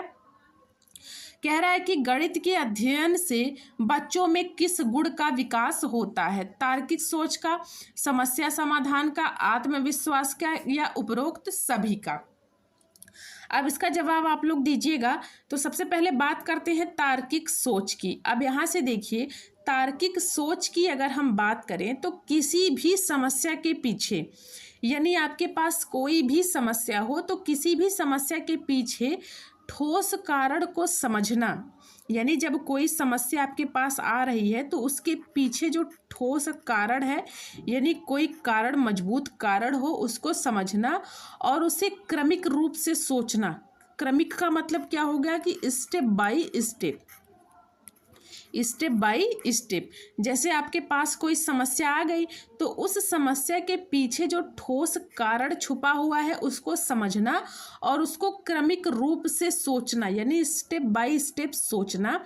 है कि गणित के अध्ययन से बच्चों में किस गुण का विकास होता है, तार्किक सोच का, समस्या समाधान का, आत्मविश्वास का, या उपरोक्त सभी का। अब इसका जवाब आप लोग दीजिएगा। तो सबसे पहले बात करते हैं तार्किक सोच की। अब यहाँ से देखिए तार्किक सोच की अगर हम बात करें तो किसी भी समस्या के पीछे, यानी आपके पास कोई भी समस्या हो तो किसी भी समस्या के पीछे ठोस कारण को समझना, यानी जब कोई समस्या आपके पास आ रही है तो उसके पीछे जो ठोस कारण है, यानी कोई कारण, मजबूत कारण हो, उसको समझना और उसे क्रमिक रूप से सोचना। क्रमिक का मतलब क्या हो गया कि step by step, step by step. जैसे आपके पास कोई समस्या आ गई तो उस समस्या के पीछे जो ठोस कारण छुपा हुआ है उसको समझना और उसको क्रमिक रूप से सोचना, यानी स्टेप बाय स्टेप सोचना,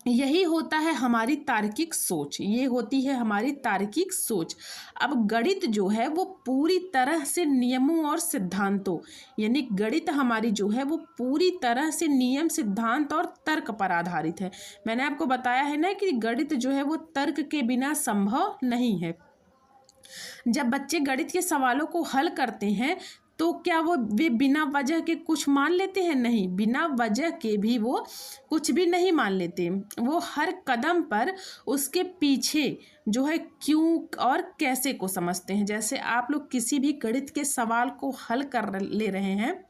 यही होता है हमारी तार्किक सोच। ये होती है हमारी तार्किक सोच। अब गणित जो है वो पूरी तरह से नियमों और सिद्धांतों, यानी गणित हमारी जो है वो पूरी तरह से नियम, सिद्धांत और तर्क पर आधारित है। मैंने आपको बताया है ना कि गणित जो है वो तर्क के बिना संभव नहीं है। जब बच्चे गणित के सवालों को हल करते हैं तो क्या वे बिना वजह के कुछ मान लेते हैं? नहीं, बिना वजह के भी वो कुछ भी नहीं मान लेते। वो हर कदम पर उसके पीछे जो है क्यों और कैसे को समझते हैं। जैसे आप लोग किसी भी गणित के सवाल को हल कर ले रहे हैं,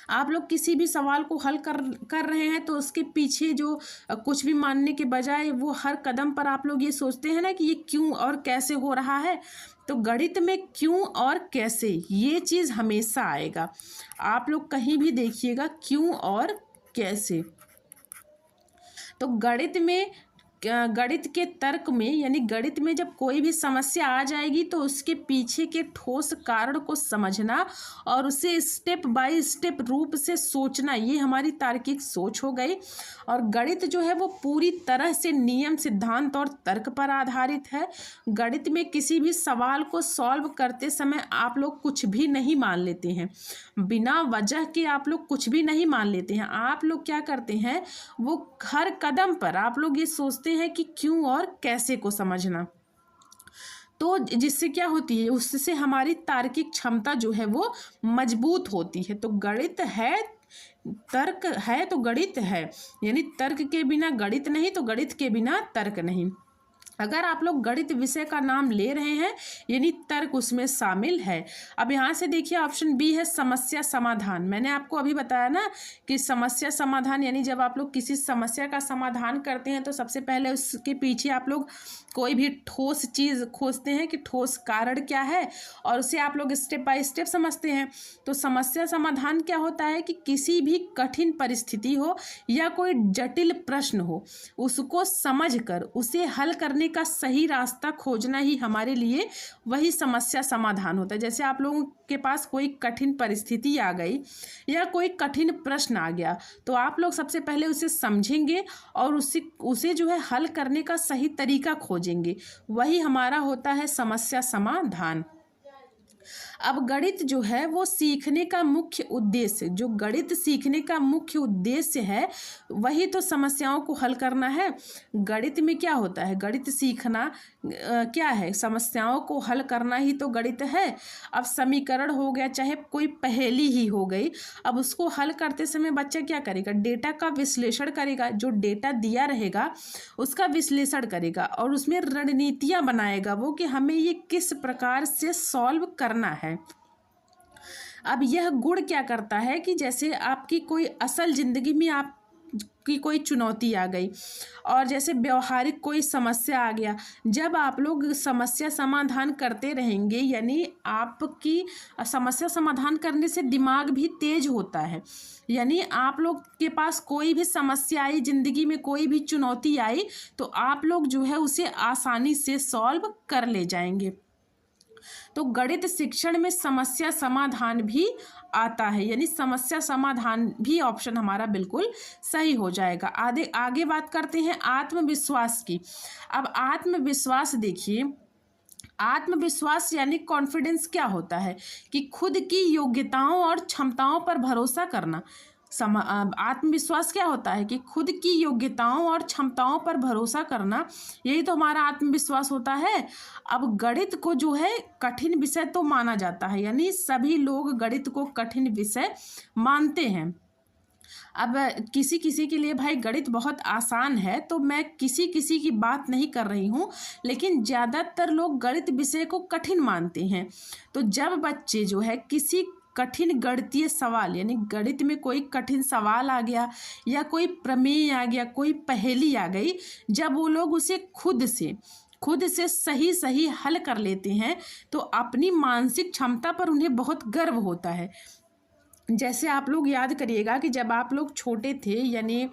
आप लोग किसी भी सवाल को हल कर रहे हैं तो उसके पीछे जो कुछ भी मानने के बजाय वो हर कदम पर आप लोग ये सोचते हैं ना कि ये क्यों और कैसे हो रहा है। तो गणित में क्यों और कैसे ये चीज़ हमेशा आएगा। आप लोग कहीं भी देखिएगा क्यों और कैसे। तो गणित के तर्क में, यानी गणित में जब कोई भी समस्या आ जाएगी तो उसके पीछे के ठोस कारण को समझना और उसे स्टेप बाय स्टेप रूप से सोचना, ये हमारी तार्किक सोच हो गई। और गणित जो है वो पूरी तरह से नियम, सिद्धांत और तर्क पर आधारित है। गणित में किसी भी सवाल को सॉल्व करते समय आप लोग कुछ भी नहीं मान लेते हैं, बिना वजह के आप लोग कुछ भी नहीं मान लेते हैं। आप लोग क्या करते हैं, वो हर कदम पर आप लोग ये सोचते हैं कि क्यों और कैसे को समझना। तो जिससे क्या होती है, उससे हमारी तार्किक क्षमता जो है वो मजबूत होती है। तो गणित है, तर्क है तो गणित है, यानी तर्क के बिना गणित नहीं, तो गणित के बिना तर्क नहीं। अगर आप लोग गणित विषय का नाम ले रहे हैं यानी तर्क उसमें शामिल है। अब यहाँ से देखिए ऑप्शन बी है समस्या समाधान। मैंने आपको अभी बताया ना कि समस्या समाधान यानी जब आप लोग किसी समस्या का समाधान करते हैं तो सबसे पहले उसके पीछे आप लोग कोई भी ठोस चीज़ खोजते हैं कि ठोस कारण क्या है और उसे आप लोग स्टेप बाय स्टेप समझते हैं। तो समस्या समाधान क्या होता है कि किसी भी कठिन परिस्थिति हो या कोई जटिल प्रश्न हो, उसको समझकर उसे हल करने का सही रास्ता खोजना ही हमारे लिए वही समस्या समाधान होता है। जैसे आप लोगों के पास कोई कठिन परिस्थिति आ गई या कोई कठिन प्रश्न आ गया तो आप लोग सबसे पहले उसे समझेंगे और उसे जो है हल करने का सही तरीका खोजेंगे, वही हमारा होता है समस्या समाधान। अब गणित जो है वो सीखने का मुख्य उद्देश्य, जो गणित सीखने का मुख्य उद्देश्य है वही तो समस्याओं को हल करना है। गणित में क्या होता है, गणित सीखना क्या है, समस्याओं को हल करना ही तो गणित है। अब समीकरण हो गया, चाहे कोई पहेली ही हो गई, अब उसको हल करते समय बच्चा क्या करेगा, डेटा का विश्लेषण करेगा। जो डेटा दिया रहेगा उसका विश्लेषण करेगा और उसमें रणनीतियाँ बनाएगा वो कि हमें ये किस प्रकार से सॉल्व करना है। अब यह गुण क्या करता है कि जैसे आपकी कोई असल ज़िंदगी में आपकी कोई चुनौती आ गई और जैसे व्यवहारिक कोई समस्या आ गया, जब आप लोग समस्या समाधान करते रहेंगे यानी आपकी समस्या समाधान करने से दिमाग भी तेज होता है। यानी आप लोग के पास कोई भी समस्या आई, ज़िंदगी में कोई भी चुनौती आई तो आप लोग जो है उसे आसानी से सॉल्व कर ले जाएंगे। तो गणित शिक्षण में समस्या समाधान भी आता है, यानी समस्या समाधान भी ऑप्शन हमारा बिल्कुल सही हो जाएगा। आगे बात करते हैं आत्मविश्वास की। अब आत्मविश्वास देखिए, आत्मविश्वास यानी कॉन्फिडेंस क्या होता है कि खुद की योग्यताओं और क्षमताओं पर भरोसा करना। आत्मविश्वास क्या होता है कि खुद की योग्यताओं और क्षमताओं पर भरोसा करना, यही तो हमारा आत्मविश्वास होता है। अब गणित को जो है कठिन विषय तो माना जाता है, यानी सभी लोग गणित को कठिन विषय मानते हैं। अब किसी किसी के लिए भाई गणित बहुत आसान है, तो मैं किसी किसी की बात नहीं कर रही हूँ, लेकिन ज़्यादातर लोग गणित विषय को कठिन मानते हैं। तो जब बच्चे जो है किसी कठिन गणितीय सवाल यानी गणित में कोई कठिन सवाल आ गया या कोई प्रमेय आ गया, कोई पहेली आ गई, जब वो लोग उसे खुद से सही हल कर लेते हैं तो अपनी मानसिक क्षमता पर उन्हें बहुत गर्व होता है। जैसे आप लोग याद करिएगा कि जब आप लोग छोटे थे, यानी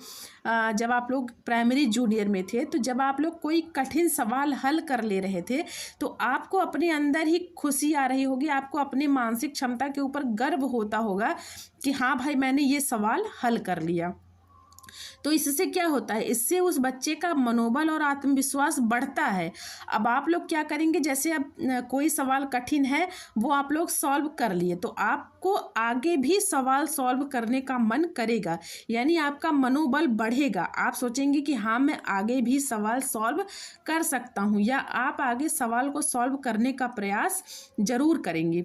जब आप लोग प्राइमरी जूनियर में थे, तो जब आप लोग कोई कठिन सवाल हल कर ले रहे थे तो आपको अपने अंदर ही खुशी आ रही होगी, आपको अपनी मानसिक क्षमता के ऊपर गर्व होता होगा कि हाँ भाई मैंने ये सवाल हल कर लिया। तो इससे क्या होता है, इससे उस बच्चे का मनोबल और आत्मविश्वास बढ़ता है। अब आप लोग क्या करेंगे, जैसे अब कोई सवाल कठिन है वो आप लोग सॉल्व कर लिए तो आपको आगे भी सवाल सॉल्व करने का मन करेगा, यानी आपका मनोबल बढ़ेगा। आप सोचेंगे कि हाँ मैं आगे भी सवाल सॉल्व कर सकता हूँ, या आप आगे सवाल को सॉल्व करने का प्रयास जरूर करेंगे।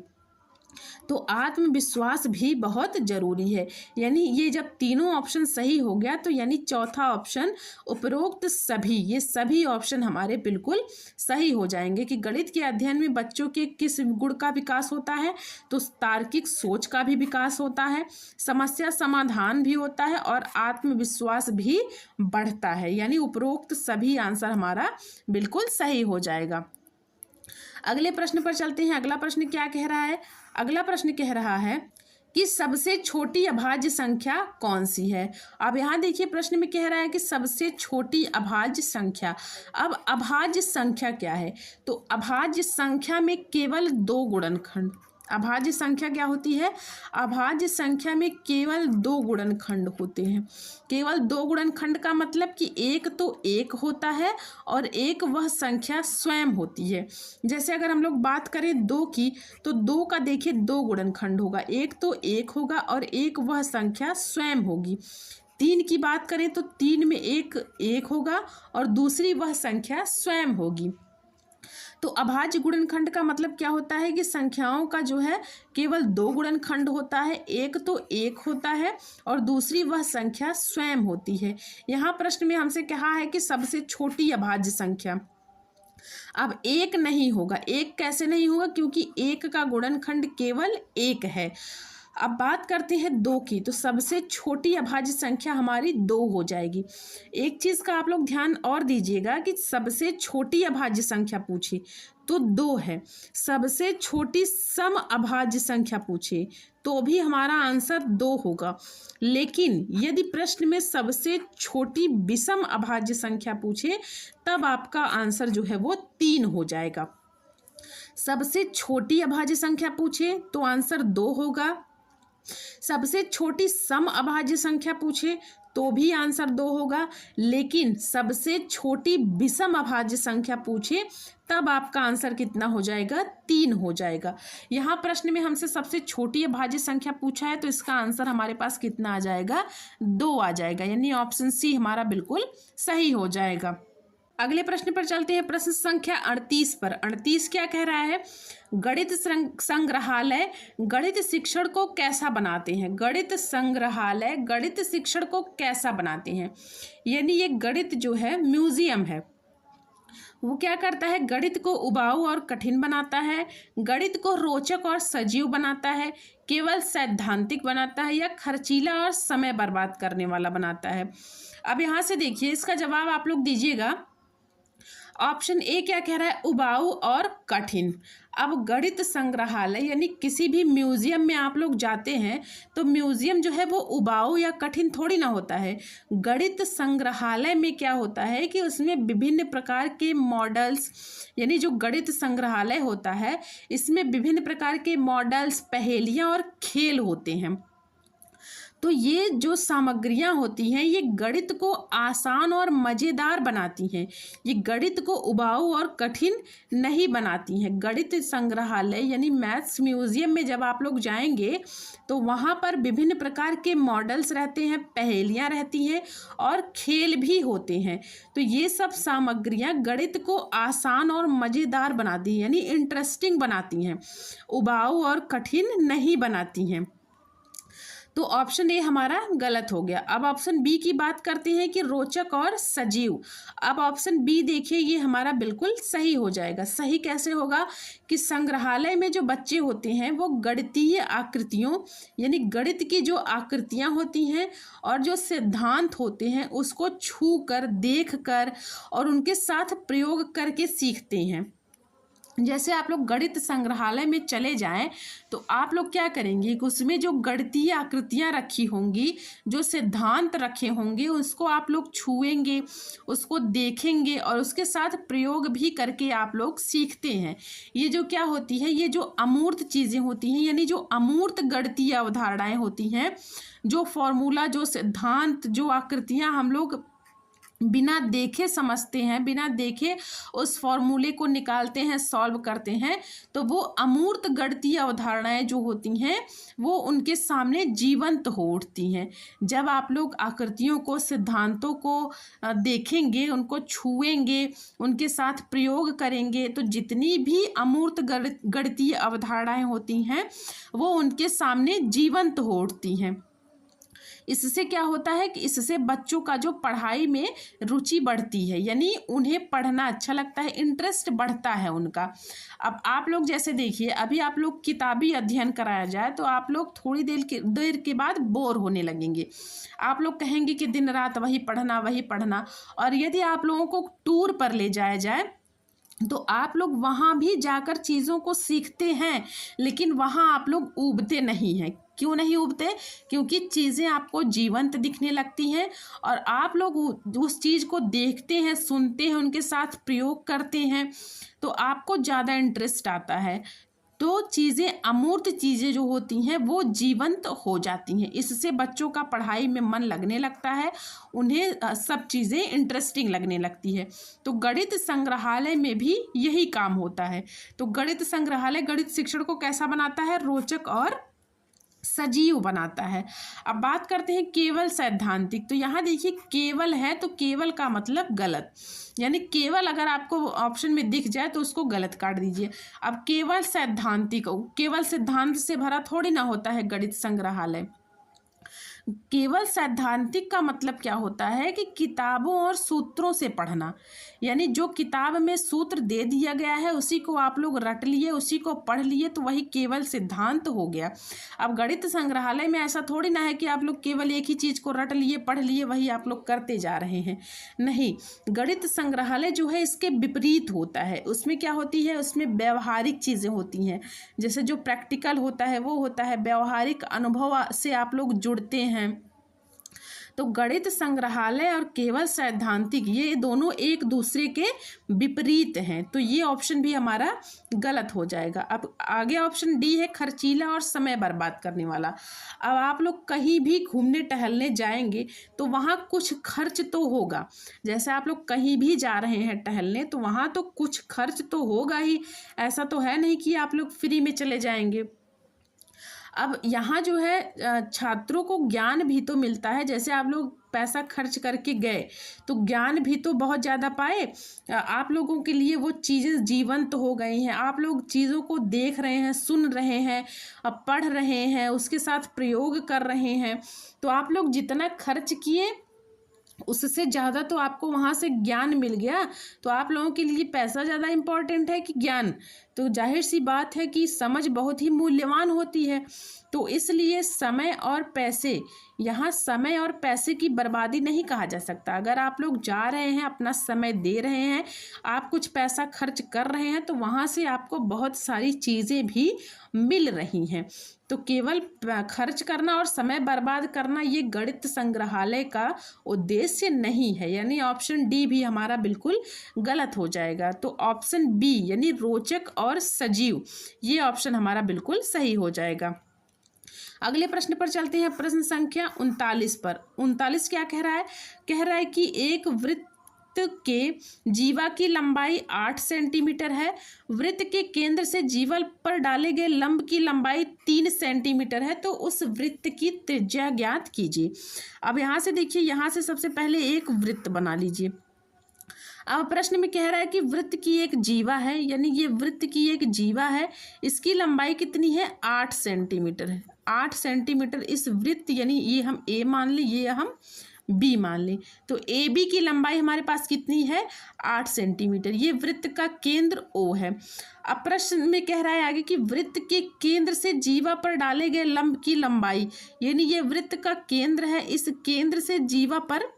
तो आत्मविश्वास भी बहुत जरूरी है। यानी ये जब तीनों ऑप्शन सही हो गया तो यानी चौथा ऑप्शन उपरोक्त सभी, ये सभी ऑप्शन हमारे बिल्कुल सही हो जाएंगे कि गणित के अध्ययन में बच्चों के किस गुण का विकास होता है, तो तार्किक सोच का भी विकास होता है, समस्या समाधान भी होता है और आत्मविश्वास भी बढ़ता है। यानी उपरोक्त सभी आंसर हमारा बिल्कुल सही हो जाएगा। अगले प्रश्न पर चलते हैं। अगला प्रश्न क्या कह रहा है, अगला प्रश्न कह रहा है कि सबसे छोटी अभाज्य संख्या कौन सी है। अब यहाँ देखिए प्रश्न में कह रहा है कि सबसे छोटी अभाज्य संख्या। अब अभाज्य संख्या क्या है, तो अभाज्य संख्या में केवल दो गुणनखंड, अभाज्य संख्या क्या होती है, अभाज्य संख्या में केवल दो गुणनखंड होते हैं। केवल दो गुणनखंड का मतलब कि एक तो एक होता है और एक वह संख्या स्वयं होती है। जैसे अगर हम लोग बात करें दो की, तो दो का देखिए दो गुणनखंड होगा, एक तो एक होगा और एक वह संख्या स्वयं होगी। तीन की बात करें तो तीन में एक एक होगा और दूसरी वह संख्या स्वयं होगी। तो अभाज्य गुणनखंड का मतलब क्या होता है कि संख्याओं का जो है केवल दो गुणनखंड होता है, एक तो एक होता है और दूसरी वह संख्या स्वयं होती है। यहाँ प्रश्न में हमसे कहा है कि सबसे छोटी अभाज्य संख्या। अब एक नहीं होगा, एक कैसे नहीं होगा, क्योंकि एक का गुणनखंड केवल एक है। अब बात करते हैं दो की, तो सबसे छोटी अभाज्य संख्या हमारी दो हो जाएगी। एक चीज का आप लोग ध्यान और दीजिएगा कि सबसे छोटी अभाज्य संख्या पूछी तो दो है, सबसे छोटी सम अभाज्य संख्या पूछे तो भी हमारा आंसर दो होगा। लेकिन यदि प्रश्न में सबसे छोटी विषम अभाज्य संख्या पूछे तब आपका आंसर जो है वो तीन हो जाएगा। सबसे छोटी अभाज्य संख्या पूछे तो आंसर दो होगा, सबसे छोटी सम अभाज्य संख्या पूछे तो भी आंसर दो होगा, लेकिन सबसे छोटी विषम अभाज्य संख्या पूछे तब आपका आंसर कितना हो जाएगा, तीन हो जाएगा। यहाँ प्रश्न में हमसे सबसे छोटी अभाज्य संख्या पूछा है तो इसका आंसर हमारे पास कितना आ जाएगा, दो आ जाएगा। यानी ऑप्शन सी हमारा बिल्कुल सही हो जाएगा। अगले प्रश्न पर चलते हैं, प्रश्न संख्या 38 पर। 38 क्या कह रहा है, गणित संग्रहालय गणित शिक्षण को कैसा बनाते हैं। गणित संग्रहालय गणित शिक्षण को कैसा बनाते हैं, यानी ये गणित जो है म्यूजियम है, वो क्या करता है, गणित को उबाऊ और कठिन बनाता है, गणित को रोचक और सजीव बनाता है, केवल सैद्धांतिक बनाता है, या खर्चीला और समय बर्बाद करने वाला बनाता है। अब यहाँ से देखिए इसका जवाब आप लोग दीजिएगा। ऑप्शन ए क्या कह रहा है, उबाऊ और कठिन। अब गणित संग्रहालय यानी किसी भी म्यूजियम में आप लोग जाते हैं तो म्यूजियम जो है वो उबाऊ या कठिन थोड़ी ना होता है। गणित संग्रहालय में क्या होता है कि उसमें विभिन्न प्रकार के मॉडल्स, यानी जो गणित संग्रहालय होता है इसमें विभिन्न प्रकार के मॉडल्स, पहेलियाँ और खेल होते हैं। तो ये जो सामग्रियां होती हैं ये गणित को आसान और मज़ेदार बनाती हैं, ये गणित को उबाऊ और कठिन नहीं बनाती हैं। गणित संग्रहालय यानी मैथ्स म्यूजियम में जब आप लोग जाएंगे तो वहाँ पर विभिन्न प्रकार के मॉडल्स रहते हैं, पहेलियाँ रहती हैं और खेल भी होते हैं। तो ये सब सामग्रियाँ गणित को आसान और मज़ेदार बनाती हैं, यानी इंटरेस्टिंग बनाती हैं, उबाऊ और कठिन नहीं बनाती हैं। तो ऑप्शन ए हमारा गलत हो गया। अब ऑप्शन बी की बात करते हैं कि रोचक और सजीव। अब ऑप्शन बी देखिए ये हमारा बिल्कुल सही हो जाएगा। सही कैसे होगा कि संग्रहालय में जो बच्चे होते हैं वो गणितीय आकृतियों यानी गणित की जो आकृतियां होती हैं और जो सिद्धांत होते हैं उसको छू कर, देख कर और उनके साथ प्रयोग करके सीखते हैं। जैसे आप लोग गणित संग्रहालय में चले जाएं तो आप लोग क्या करेंगे कि उसमें जो गणितीय आकृतियां रखी होंगी, जो सिद्धांत रखे होंगे, उसको आप लोग छुएंगे, उसको देखेंगे और उसके साथ प्रयोग भी करके आप लोग सीखते हैं। ये जो क्या होती है, ये जो अमूर्त चीज़ें होती हैं, यानी जो अमूर्त गणितीय अवधारणाएं होती हैं, जो फॉर्मूला, जो सिद्धांत, जो आकृतियां हम लोग बिना देखे समझते हैं, बिना देखे उस फॉर्मूले को निकालते हैं, सॉल्व करते हैं, तो वो अमूर्त गणितीय अवधारणाएं जो होती हैं वो उनके सामने जीवंत हो उठती हैं। जब आप लोग आकृतियों को, सिद्धांतों को देखेंगे, उनको छुएंगे, उनके साथ प्रयोग करेंगे, तो जितनी भी अमूर्त गणितीय अवधारणाएं होती हैं वो उनके सामने जीवंत हो उठती हैं। इससे क्या होता है कि इससे बच्चों का जो पढ़ाई में रुचि बढ़ती है, यानी उन्हें पढ़ना अच्छा लगता है, इंटरेस्ट बढ़ता है उनका। अब आप लोग जैसे देखिए, अभी आप लोग किताबी अध्ययन कराया जाए तो आप लोग थोड़ी देर के बाद बोर होने लगेंगे। आप लोग कहेंगे कि दिन रात वही पढ़ना। और यदि आप लोगों को टूर पर ले जाया जाए तो आप लोग वहाँ भी जाकर चीज़ों को सीखते हैं, लेकिन वहाँ आप लोग ऊबते नहीं हैं। क्यों नहीं उबते? क्योंकि चीज़ें आपको जीवंत दिखने लगती हैं और आप लोग उस चीज़ को देखते हैं, सुनते हैं, उनके साथ प्रयोग करते हैं, तो आपको ज़्यादा इंटरेस्ट आता है। तो चीज़ें, अमूर्त चीज़ें जो होती हैं वो जीवंत हो जाती हैं। इससे बच्चों का पढ़ाई में मन लगने लगता है, उन्हें सब चीज़ें इंटरेस्टिंग लगने लगती है। तो गणित संग्रहालय में भी यही काम होता है। तो गणित संग्रहालय गणित शिक्षण को कैसा बनाता है? रोचक और सजीव बनाता है। अब बात करते हैं केवल सैद्धांतिक। तो यहाँ देखिए केवल है, तो केवल का मतलब गलत, यानी केवल अगर आपको ऑप्शन में दिख जाए तो उसको गलत काट दीजिए। अब केवल सैद्धांतिक, केवल सिद्धांत से भरा थोड़ी ना होता है गणित संग्रहालय। केवल सैद्धांतिक का मतलब क्या होता है कि किताबों और सूत्रों से पढ़ना, यानी जो किताब में सूत्र दे दिया गया है उसी को आप लोग रट लिए, उसी को पढ़ लिए, तो वही केवल सिद्धांत हो गया। अब गणित संग्रहालय में ऐसा थोड़ी ना है कि आप लोग केवल एक ही चीज़ को रट लिए, पढ़ लिए, वही आप लोग करते जा रहे हैं। नहीं, गणित संग्रहालय जो है इसके विपरीत होता है। उसमें क्या होती है? उसमें व्यवहारिक चीज़ें होती हैं, जैसे जो प्रैक्टिकल होता है वो होता है, व्यवहारिक अनुभव से आप लोग जुड़ते हैं। तो गणित संग्रहालय और केवल सैद्धांतिक, ये दोनों एक दूसरे के विपरीत हैं, तो ये ऑप्शन भी हमारा गलत हो जाएगा। अब आगे ऑप्शन डी है खर्चीला और समय बर्बाद करने वाला। अब आप लोग कहीं भी घूमने टहलने जाएंगे तो वहाँ कुछ खर्च तो होगा। जैसे आप लोग कहीं भी जा रहे हैं टहलने तो वहाँ तो कुछ खर्च तो होगा ही, ऐसा तो है नहीं कि आप लोग फ्री में चले जाएंगे। अब यहाँ जो है छात्रों को ज्ञान भी तो मिलता है। जैसे आप लोग पैसा खर्च करके गए तो ज्ञान भी तो बहुत ज़्यादा पाए, आप लोगों के लिए वो चीज़ें जीवंत हो गई हैं, आप लोग चीज़ों को देख रहे हैं, सुन रहे हैं, पढ़ रहे हैं, उसके साथ प्रयोग कर रहे हैं। तो आप लोग जितना खर्च किए उससे ज़्यादा तो आपको वहाँ से ज्ञान मिल गया। तो आप लोगों के लिए पैसा ज़्यादा इम्पॉर्टेंट है कि ज्ञान? तो जाहिर सी बात है कि समझ बहुत ही मूल्यवान होती है। तो इसलिए समय और पैसे, यहाँ समय और पैसे की बर्बादी नहीं कहा जा सकता। अगर आप लोग जा रहे हैं, अपना समय दे रहे हैं, आप कुछ पैसा खर्च कर रहे हैं, तो वहाँ से आपको बहुत सारी चीज़ें भी मिल रही हैं। तो केवल खर्च करना और समय बर्बाद करना ये गणित संग्रहालय का उद्देश्य नहीं है, यानी ऑप्शन डी भी हमारा बिल्कुल गलत हो जाएगा। तो ऑप्शन बी यानी रोचक और सजीव, ये ऑप्शन हमारा बिल्कुल सही हो जाएगा। अगले प्रश्न पर चलते हैं, प्रश्न संख्या 39 पर। 39 क्या कह रहा है? कह रहा है कि एक वृत्त के जीवा की लंबाई 8 सेंटीमीटर है, वृत्त के केंद्र से जीवा पर डाले गए लंब की लंबाई 3 सेंटीमीटर है, तो उस वृत्त की त्रिज्या ज्ञात कीजिए। अब यहाँ से देखिए, यहाँ से सबसे पहले एक वृत्त बना लीजिए। अब प्रश्न में कह रहा है कि वृत्त की एक जीवा है, यानी ये वृत्त की एक जीवा है, इसकी लंबाई कितनी है? 8 सेंटीमीटर है। 8 सेंटीमीटर इस वृत्त, यानी ये हम ए मान लें, ये हम बी मान लें, तो ए बी की लंबाई हमारे पास कितनी है? 8 सेंटीमीटर। ये वृत्त का केंद्र ओ है। अब प्रश्न में कह रहा है आगे कि वृत्त के केंद्र से जीवा पर डाले गए लंब की लंबाई, यानी ये वृत्त का केंद्र है, इस केंद्र से जीवा पर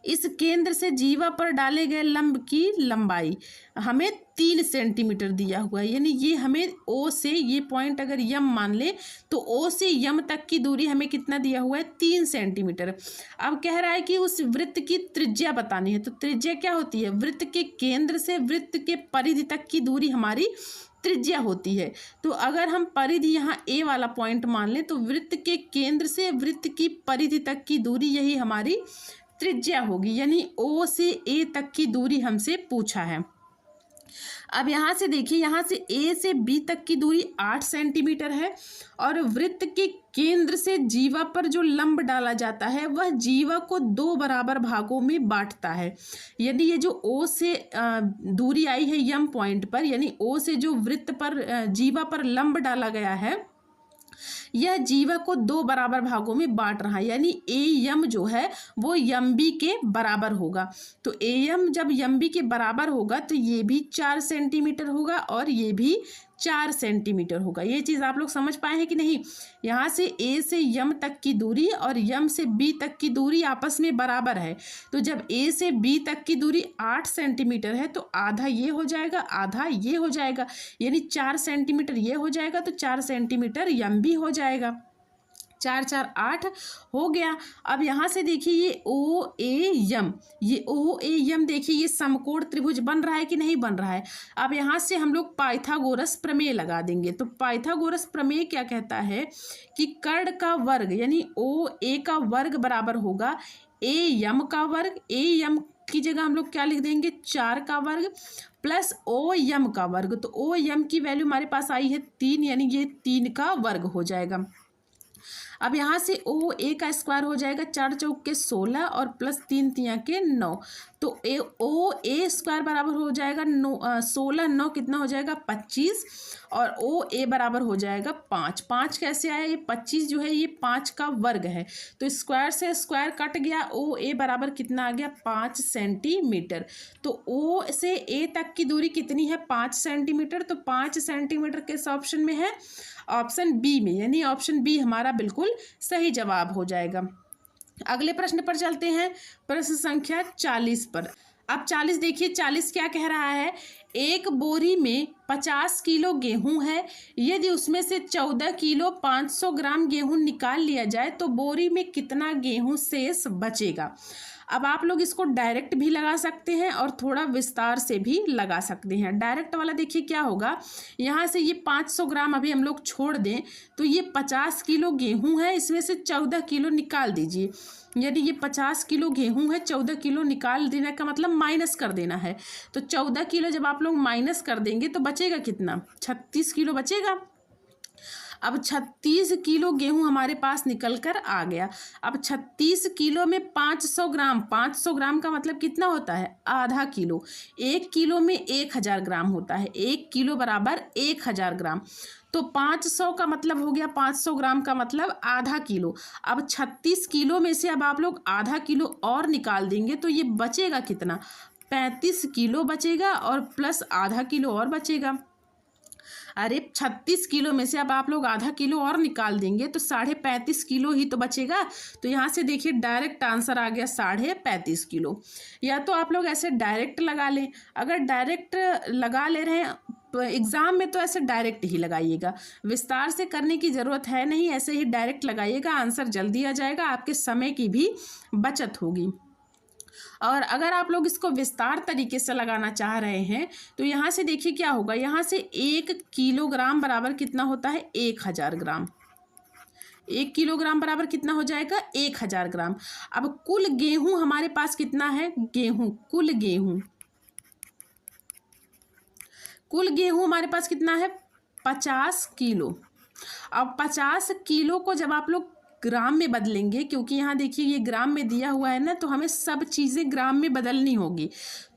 इस केंद्र से जीवा पर डाले गए लंब की लंबाई हमें 3 सेंटीमीटर दिया हुआ है, यानी ये हमें ओ से, ये पॉइंट अगर यम मान ले तो ओ से यम तक की दूरी हमें कितना दिया हुआ है, 3 सेंटीमीटर। अब कह रहा है कि उस वृत्त की त्रिज्या बतानी है। तो त्रिज्या क्या होती है, वृत्त के केंद्र से वृत्त के परिधि तक की दूरी हमारी त्रिज्या होती है। तो अगर हम परिधि यहाँ ए वाला पॉइंट मान लें तो वृत्त के केंद्र से वृत्त की परिधि तक की दूरी यही हमारी त्रिज्या होगी, यानी ओ से ए तक की दूरी हमसे पूछा है। अब यहाँ से देखिए, यहाँ से ए से बी तक की दूरी 8 सेंटीमीटर है और वृत्त के केंद्र से जीवा पर जो लंब डाला जाता है वह जीवा को 2 बराबर भागों में बांटता है। यदि ये जो ओ से दूरी आई है यम पॉइंट पर, यानी ओ से जो वृत्त पर जीवा पर लंब डाला गया है, यह जीवा को 2 बराबर भागों में बांट रहा है, यानी ए यम जो है वो यम बी के बराबर होगा। तो ए यम जब यम बी के बराबर होगा तो ये भी 4 सेंटीमीटर होगा और ये भी 4 सेंटीमीटर होगा। ये चीज़ आप लोग समझ पाए हैं कि नहीं। यहाँ से ए से यम तक की दूरी और यम से बी तक की दूरी आपस में बराबर है। तो जब ए से बी तक की दूरी 8 सेंटीमीटर है तो आधा ये हो जाएगा, आधा ये हो जाएगा, यानी 4 सेंटीमीटर ये हो जाएगा तो 4 सेंटीमीटर यम बी हो जाएगा। 4 4 8 हो गया। अब यहाँ से देखिए ये ओ ए यम, ये ओ ए यम देखिए ये समकोण त्रिभुज बन रहा है कि नहीं बन रहा है। अब यहाँ से हम लोग पाइथागोरस प्रमेय लगा देंगे। तो पाइथागोरस प्रमेय क्या कहता है कि कर्ण का वर्ग यानी ओ ए का वर्ग बराबर होगा ए यम का वर्ग। ए यम की जगह हम लोग क्या लिख देंगे, 4 का वर्ग प्लस ओ यम का वर्ग। तो ओ यम की वैल्यू हमारे पास आई है 3, यानी ये 3 का वर्ग हो जाएगा। अब यहाँ से ओ ए का स्क्वायर हो जाएगा 4 चौक के 16 और प्लस 3 तिया के 9। तो ओ ए स्क्वायर बराबर हो जाएगा 16 9 कितना हो जाएगा 25 और ओ ए बराबर हो जाएगा 5। 5 कैसे आया, ये 25 जो है ये 5 का वर्ग है। तो स्क्वायर से स्क्वायर कट गया, ओ ए बराबर कितना आ गया 5 सेंटीमीटर। तो ओ से ए तक की दूरी कितनी है 5 सेंटीमीटर। तो 5 सेंटीमीटर किस ऑप्शन में है, ऑप्शन बी में, यानी ऑप्शन बी हमारा बिल्कुल सही जवाब हो जाएगा। अगले प्रश्न पर चलते हैं, प्रश्न संख्या 40 पर। अब 40 देखिए, 40 क्या कह रहा है, एक बोरी में 50 किलो गेहूं है, यदि उसमें से 14 किलो 500 ग्राम गेहूं निकाल लिया जाए तो बोरी में कितना गेहूं शेष बचेगा। अब आप लोग इसको डायरेक्ट भी लगा सकते हैं और थोड़ा विस्तार से भी लगा सकते हैं। डायरेक्ट वाला देखिए क्या होगा, यहाँ से ये 500 ग्राम अभी हम लोग छोड़ दें तो ये 50 किलो गेहूं है, इसमें से 14 किलो निकाल दीजिए। यदि ये 50 किलो गेहूं है, 14 किलो निकाल देने का मतलब माइनस कर देना है। तो 14 किलो जब आप लोग माइनस कर देंगे तो बचेगा कितना, 36 किलो बचेगा। अब 36 किलो गेहूं हमारे पास निकल कर आ गया। अब 36 किलो में 500 ग्राम, 500 ग्राम का मतलब कितना होता है, आधा किलो। 1 किलो में 1000 ग्राम होता है, 1 किलो बराबर 1000 ग्राम। तो 500 का मतलब हो गया, 500 ग्राम का मतलब आधा किलो। अब 36 किलो में से अब आप लोग आधा किलो और निकाल देंगे तो ये बचेगा कितना, 35 किलो बचेगा और प्लस आधा किलो और बचेगा। अरे 36 किलो में से अब आप लोग आधा किलो और निकाल देंगे तो 35.5 किलो ही तो बचेगा। तो यहाँ से देखिए डायरेक्ट आंसर आ गया 35.5 किलो। या तो आप लोग ऐसे डायरेक्ट लगा लें, अगर डायरेक्ट लगा ले रहे हैं तो एग्ज़ाम में तो ऐसे डायरेक्ट ही लगाइएगा, विस्तार से करने की ज़रूरत है नहीं, ऐसे ही डायरेक्ट लगाइएगा, आंसर जल्दी आ जाएगा, आपके समय की भी बचत होगी। और अगर आप लोग इसको विस्तार तरीके से लगाना चाह रहे हैं तो यहाँ से देखिए क्या होगा, यहाँ से 1 किलोग्राम बराबर कितना होता है 1000 ग्राम। 1 किलोग्राम बराबर कितना हो जाएगा 1000 ग्राम। अब कुल गेहूं हमारे पास कितना है, गेहूं कुल गेहूं हमारे पास कितना है 50 किलो। अब 50 किलो को जब आप लोग ग्राम में बदलेंगे, क्योंकि यहाँ देखिए ये ग्राम में दिया हुआ है ना, तो हमें सब चीज़ें ग्राम में बदलनी होगी।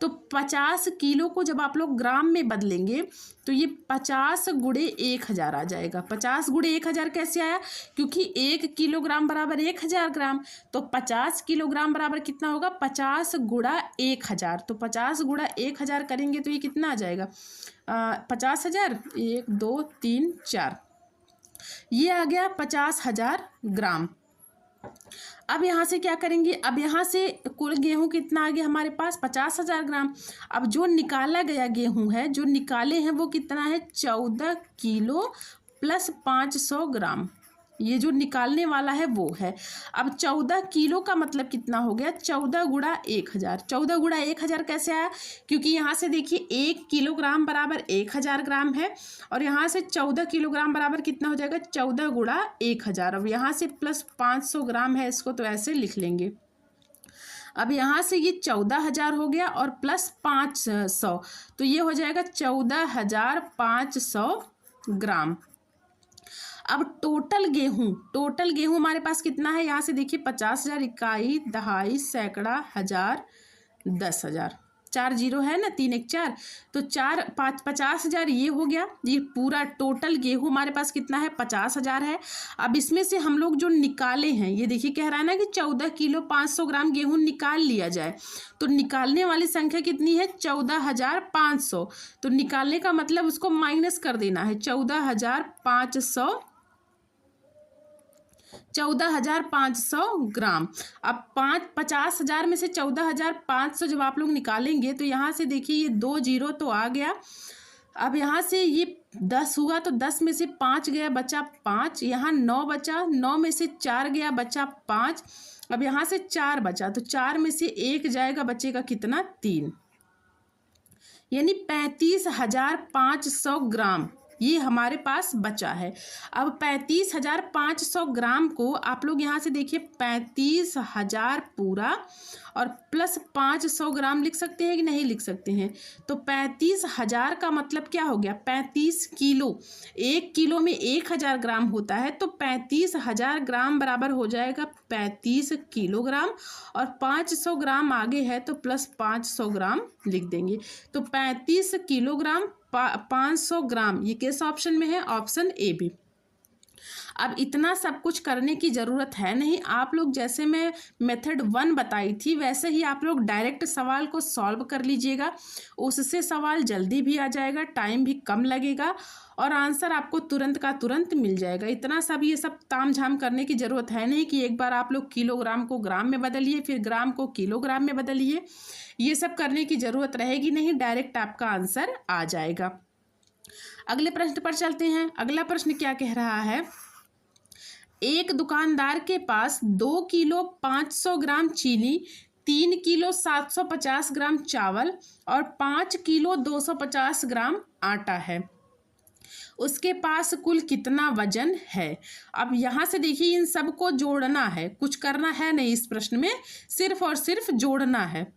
तो 50 किलो को जब आप लोग ग्राम में बदलेंगे तो ये 50 गुणे 1000 आ जाएगा। 50 गुणे 1000 कैसे आया, क्योंकि 1 किलोग्राम बराबर 1000 ग्राम। तो 50 किलोग्राम बराबर कितना होगा 50 गुणा 1000। तो 50 गुणा 1000 करेंगे तो ये कितना आ जाएगा 50,000, 1 2 3 4, ये आ गया 50,000 ग्राम। अब यहाँ से क्या करेंगे, अब यहाँ से कुल गेहूं कितना आ गया हमारे पास 50,000 ग्राम। अब जो निकाला गया गेहूं है, जो निकाले हैं वो कितना है 14 किलो प्लस 500 ग्राम। ये जो निकालने वाला है वो है। अब 14 किलो का मतलब कितना हो गया 14 गुणा 1000। 14 गुणा 1000 कैसे आया, क्योंकि यहाँ से देखिए 1 किलोग्राम बराबर 1000 ग्राम है और यहाँ से 14 किलोग्राम बराबर कितना हो जाएगा 14 गुणा 1000। अब यहाँ से प्लस 500 ग्राम है, इसको तो ऐसे लिख लेंगे। अब यहाँ से ये 14,000 हो गया और प्लस 500, तो ये हो जाएगा 14,500 ग्राम। अब टोटल गेहूं हमारे पास कितना है, यहाँ से देखिए 50,000, इकाई, दहाई, सैकड़ा, हजार, 10,000, 4 जीरो है ना, 3 1 4, तो 4 5 50,000 ये हो गया। ये पूरा टोटल गेहूं हमारे पास कितना है 50,000 है। अब इसमें से हम लोग जो निकाले हैं, ये देखिए कह रहा है ना कि 14 किलो 500 ग्राम गेहूं निकाल लिया जाए, तो निकालने वाली संख्या कितनी है 14,500। तो निकालने का मतलब उसको माइनस कर देना है 14,500 ग्राम। अब 50,000 में से 14,500 जब आप लोग निकालेंगे तो यहाँ से देखिए ये 2 जीरो तो आ गया। अब यहाँ से ये 10 हुआ तो 10 में से 5 गया बचा 5, यहाँ 9 बचा, 9 में से 4 गया बचा 5। अब यहाँ से 4 बचा तो 4 में से 1 जाएगा, बचेगा कितना 3, यानी 35,500 ग्राम ये हमारे पास बचा है। अब 35,500 ग्राम को आप लोग यहाँ से देखिए 35,000 पूरा और प्लस 500 ग्राम लिख सकते हैं कि नहीं लिख सकते हैं। तो 35,000 का मतलब क्या हो गया 35 किलो, 1 किलो में 1,000 ग्राम होता है, तो 35,000 ग्राम बराबर हो जाएगा 35 किलोग्राम और 500 ग्राम आगे है तो प्लस 500 ग्राम लिख देंगे। तो 35 किलोग्राम 500 ग्राम, ये किस ऑप्शन में है, ऑप्शन ए भी। अब इतना सब कुछ करने की ज़रूरत है नहीं, आप लोग जैसे मैं मेथड 1 बताई थी वैसे ही आप लोग डायरेक्ट सवाल को सॉल्व कर लीजिएगा, उससे सवाल जल्दी भी आ जाएगा, टाइम भी कम लगेगा और आंसर आपको तुरंत का तुरंत मिल जाएगा। इतना सब ये सब ताम झाम करने की ज़रूरत है नहीं कि एक बार आप लोग किलोग्राम को ग्राम में बदलिए फिर ग्राम को किलोग्राम में बदलिए, ये सब करने की ज़रूरत रहेगी नहीं, डायरेक्ट आपका आंसर आ जाएगा। अगले प्रश्न पर चलते हैं। अगला प्रश्न क्या कह रहा है, एक दुकानदार के पास 2 किलो 500 ग्राम चीनी, 3 किलो 750 ग्राम चावल और 5 किलो 250 ग्राम आटा है। उसके पास कुल कितना वजन है। अब यहाँ से देखिए इन सब को जोड़ना है, कुछ करना है नहीं इस प्रश्न में, सिर्फ और सिर्फ जोड़ना है,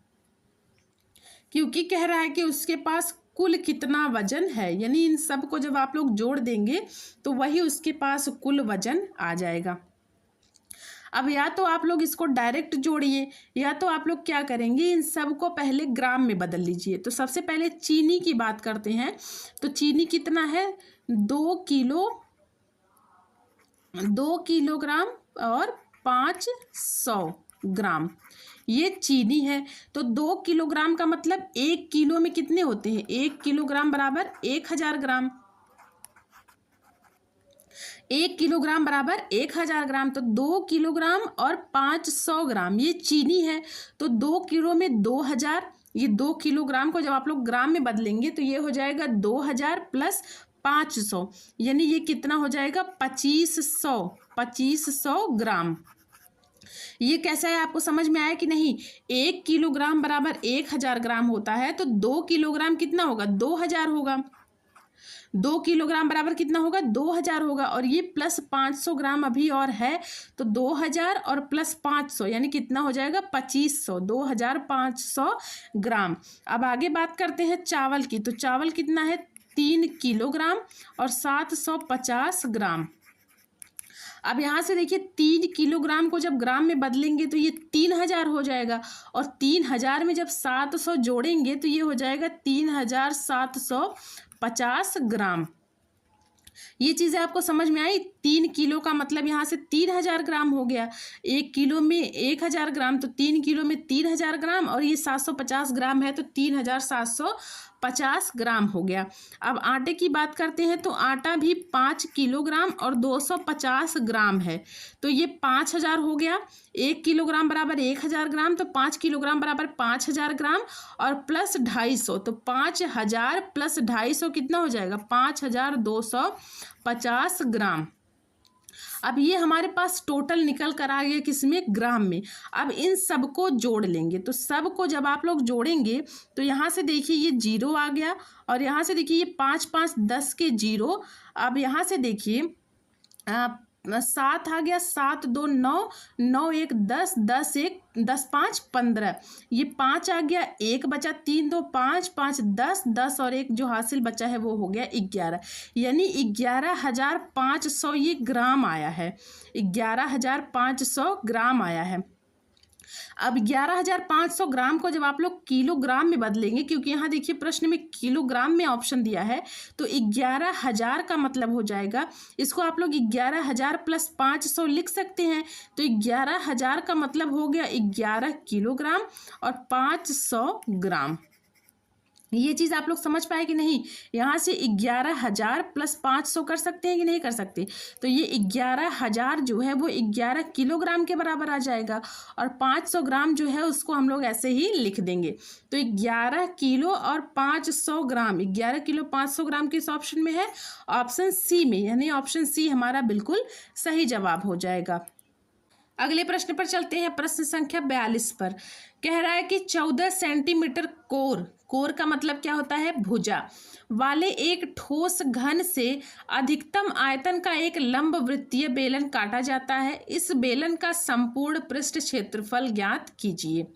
क्योंकि कह रहा है कि उसके पास कुल कितना वजन है, यानी इन सब को जब आप लोग जोड़ देंगे तो वही उसके पास कुल वजन आ जाएगा। अब या तो आप लोग इसको डायरेक्ट जोड़िए या तो आप लोग क्या करेंगे, इन सब को पहले ग्राम में बदल लीजिए। तो सबसे पहले चीनी की बात करते हैं, तो चीनी कितना है 2 किलोग्राम और 500 ग्राम ये चीनी है। तो 2 किलोग्राम का मतलब 1 किलो में कितने होते हैं, 1 किलोग्राम बराबर 1000 ग्राम, 1 किलोग्राम बराबर 1000 ग्राम। तो 2 किलोग्राम और 500 ग्राम ये चीनी है, तो 2 किलो में 2000, ये 2 किलोग्राम को जब आप लोग ग्राम में बदलेंगे तो ये हो जाएगा 2000 प्लस 500, यानी ये कितना हो जाएगा 2500 ग्राम। ये कैसा है आपको समझ में आया कि नहीं। 1 किलोग्राम बराबर 1000 ग्राम होता है, तो 2 किलोग्राम कितना होगा 2000 होगा, 2 किलोग्राम बराबर कितना होगा 2000 होगा, और ये प्लस 500 ग्राम अभी और है, तो 2000 और प्लस 500 यानी कितना हो जाएगा 2500, 2500 ग्राम। अब आगे बात करते हैं चावल की, तो चावल कितना है 3 किलोग्राम और 750 ग्राम। अब यहाँ से देखिए 3 किलोग्राम को जब ग्राम में बदलेंगे तो ये 3000 हो जाएगा, और 3000 में जब 700 जोड़ेंगे तो ये हो जाएगा 3750 ग्राम। ये चीज़ें आपको समझ में आई। 3 किलो का मतलब यहाँ से 3000 ग्राम हो गया, 1 किलो में 1000 ग्राम, तो 3 किलो में 3000 ग्राम, और ये 750 ग्राम है तो 3750 50 ग्राम हो गया। अब आटे की बात करते हैं तो आटा भी 5 किलोग्राम और 250 ग्राम है, तो ये 5000 हो गया। 1 किलोग्राम बराबर 1000 ग्राम, तो 5 किलोग्राम बराबर 5000 ग्राम और प्लस 250, तो 5000 प्लस 250 कितना हो जाएगा? 5250 ग्राम। अब ये हमारे पास टोटल निकल कर आ गया किसमें? ग्राम में। अब इन सबको जोड़ लेंगे, तो सबको जब आप लोग जोड़ेंगे तो यहाँ से देखिए ये 0 आ गया और यहाँ से देखिए ये 5 5 10 के 0। अब यहाँ से देखिए 7 आ गया, 7 2 9, 9 1 10, 10 1 10 5 15, ये 5 आ गया, 1 बचा, 3 2 5 5 10, 10 और 1 जो हासिल बचा है वो हो गया 11, यानी 11500 ये ग्राम आया है। 11500 ग्राम आया है। अब 11500 ग्राम को जब आप लोग किलोग्राम में बदलेंगे, क्योंकि यहाँ देखिए प्रश्न में किलोग्राम में ऑप्शन दिया है, तो 11000 का मतलब हो जाएगा, इसको आप लोग 11000 प्लस 500 लिख सकते हैं, तो 11000 का मतलब हो गया 11 किलोग्राम और 500 ग्राम। ये चीज़ आप लोग समझ पाए कि नहीं? यहाँ से 11000 प्लस 500 कर सकते हैं कि नहीं कर सकते? तो ये 11000 जो है वो 11 किलोग्राम के बराबर आ जाएगा और 500 ग्राम जो है उसको हम लोग ऐसे ही लिख देंगे। तो 11 किलो और 500 ग्राम, 11 किलो 500 ग्राम किस ऑप्शन में है? ऑप्शन सी में, यानी ऑप्शन सी हमारा बिल्कुल सही जवाब हो जाएगा। अगले प्रश्न पर चलते हैं, प्रश्न संख्या 42 पर। कह रहा है कि 14 सेंटीमीटर कोर का मतलब क्या होता है? भुजा वाले एक ठोस घन से अधिकतम आयतन का एक लंब वृत्तीय बेलन काटा जाता है। इस बेलन का संपूर्ण पृष्ठ क्षेत्रफल ज्ञात कीजिए।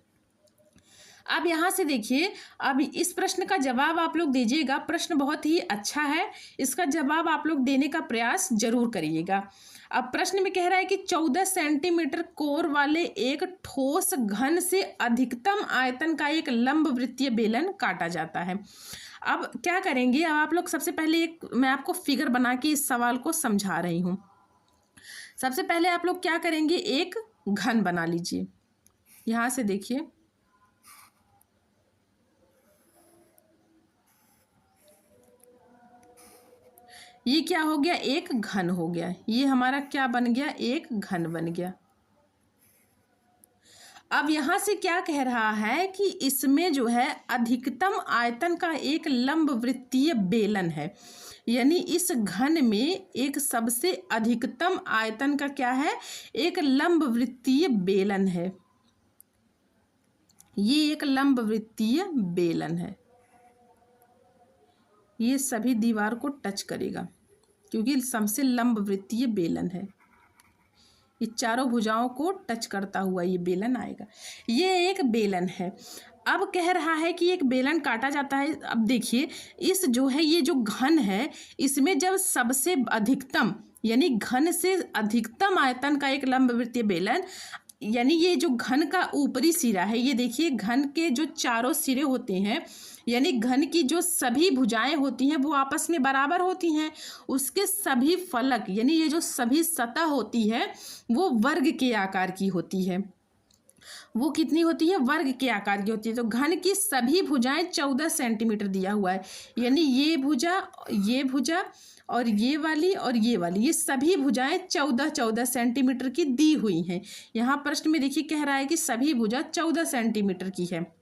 अब यहाँ से देखिए, अब इस प्रश्न का जवाब आप लोग दीजिएगा। प्रश्न बहुत ही अच्छा है, इसका जवाब आप लोग देने का प्रयास जरूर करिएगा। अब प्रश्न में कह रहा है कि 14 सेंटीमीटर कोर वाले एक ठोस घन से अधिकतम आयतन का एक लंब वृत्तीय बेलन काटा जाता है। अब क्या करेंगे? अब आप लोग सबसे पहले मैं आपको फिगर बना के इस सवाल को समझा रही हूँ। सबसे पहले आप लोग क्या करेंगे? एक घन बना लीजिए। यहाँ से देखिए, ये क्या हो गया? एक घन हो गया। ये हमारा क्या बन गया? एक घन बन गया। अब यहाँ से क्या कह रहा है कि इसमें जो है अधिकतम आयतन का एक लंब वृत्तीय बेलन है, यानी इस घन में एक सबसे अधिकतम आयतन का क्या है? एक लंब वृत्तीय बेलन है। ये एक लंब वृत्तीय बेलन है, ये सभी दीवार को टच करेगा क्योंकि सबसे लंब वृत्तीय बेलन है। ये चारों भुजाओं को टच करता हुआ ये बेलन आएगा। ये एक बेलन है। अब कह रहा है कि एक बेलन काटा जाता है। अब देखिए, इस जो है ये जो घन है, इसमें जब सबसे अधिकतम यानी घन से अधिकतम आयतन का एक लंब वृत्तीय बेलन, यानी ये जो घन का ऊपरी सिरा है, ये देखिए घन के जो चारों सिरे होते हैं, यानी घन की जो सभी भुजाएं होती हैं वो आपस में बराबर होती हैं। उसके सभी फलक यानी ये जो सभी सतह होती है वो वर्ग के आकार की होती है। वो कितनी होती है? वर्ग के आकार की होती है। तो घन की सभी भुजाएं 14 सेंटीमीटर दिया हुआ है, यानी ये भुजा और ये वाली ये सभी भुजाएं 14 सेंटीमीटर की दी हुई हैं। यहाँ प्रश्न में देखिए कह रहा है कि सभी भुजा 14 सेंटीमीटर की है।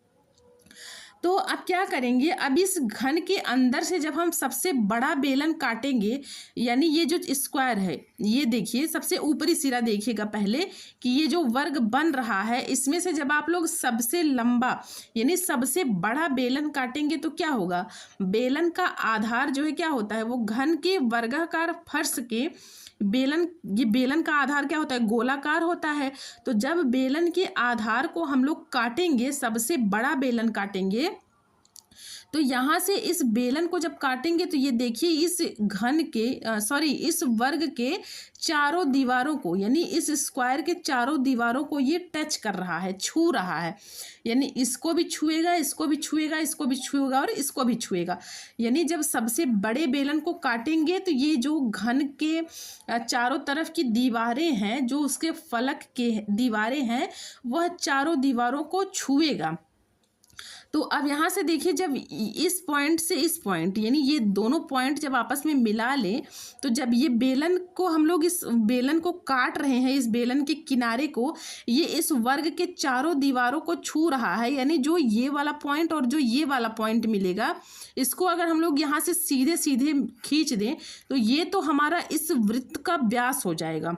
तो अब क्या करेंगे? अब इस घन के अंदर से जब हम सबसे बड़ा बेलन काटेंगे, यानी ये जो स्क्वायर है, ये देखिए सबसे ऊपरी सिरा देखिएगा पहले कि ये जो वर्ग बन रहा है, इसमें से जब आप लोग सबसे लंबा यानी सबसे बड़ा बेलन काटेंगे तो क्या होगा? बेलन का आधार जो है क्या होता है? वो घन के वर्गाकार फर्श के ये बेलन का आधार क्या होता है? गोलाकार होता है। तो जब बेलन के आधार को हम लोग काटेंगे, सबसे बड़ा बेलन काटेंगे, तो यहाँ से इस बेलन को जब काटेंगे तो ये देखिए इस घन के इस वर्ग के चारों दीवारों को, यानी इस स्क्वायर के चारों दीवारों को ये टच कर रहा है, छू रहा है। यानी इसको भी छुएगा, इसको भी छुएगा, इसको भी छुएगा और इसको भी छुएगा। यानी जब सबसे बड़े बेलन को काटेंगे तो ये जो घन के चारों तरफ की दीवारें हैं, जो उसके फलक के दीवारें हैं, वह चारों दीवारों को छुएगा। तो अब यहाँ से देखिए, जब इस पॉइंट से इस पॉइंट यानी ये दोनों पॉइंट जब आपस में मिला लें, तो जब ये बेलन को हम लोग इस बेलन को काट रहे हैं, इस बेलन के किनारे को, ये इस वर्ग के चारों दीवारों को छू रहा है, यानी जो ये वाला पॉइंट और जो ये वाला पॉइंट मिलेगा, इसको अगर हम लोग यहाँ से सीधे सीधे खींच दें तो ये तो हमारा इस वृत्त का व्यास हो जाएगा।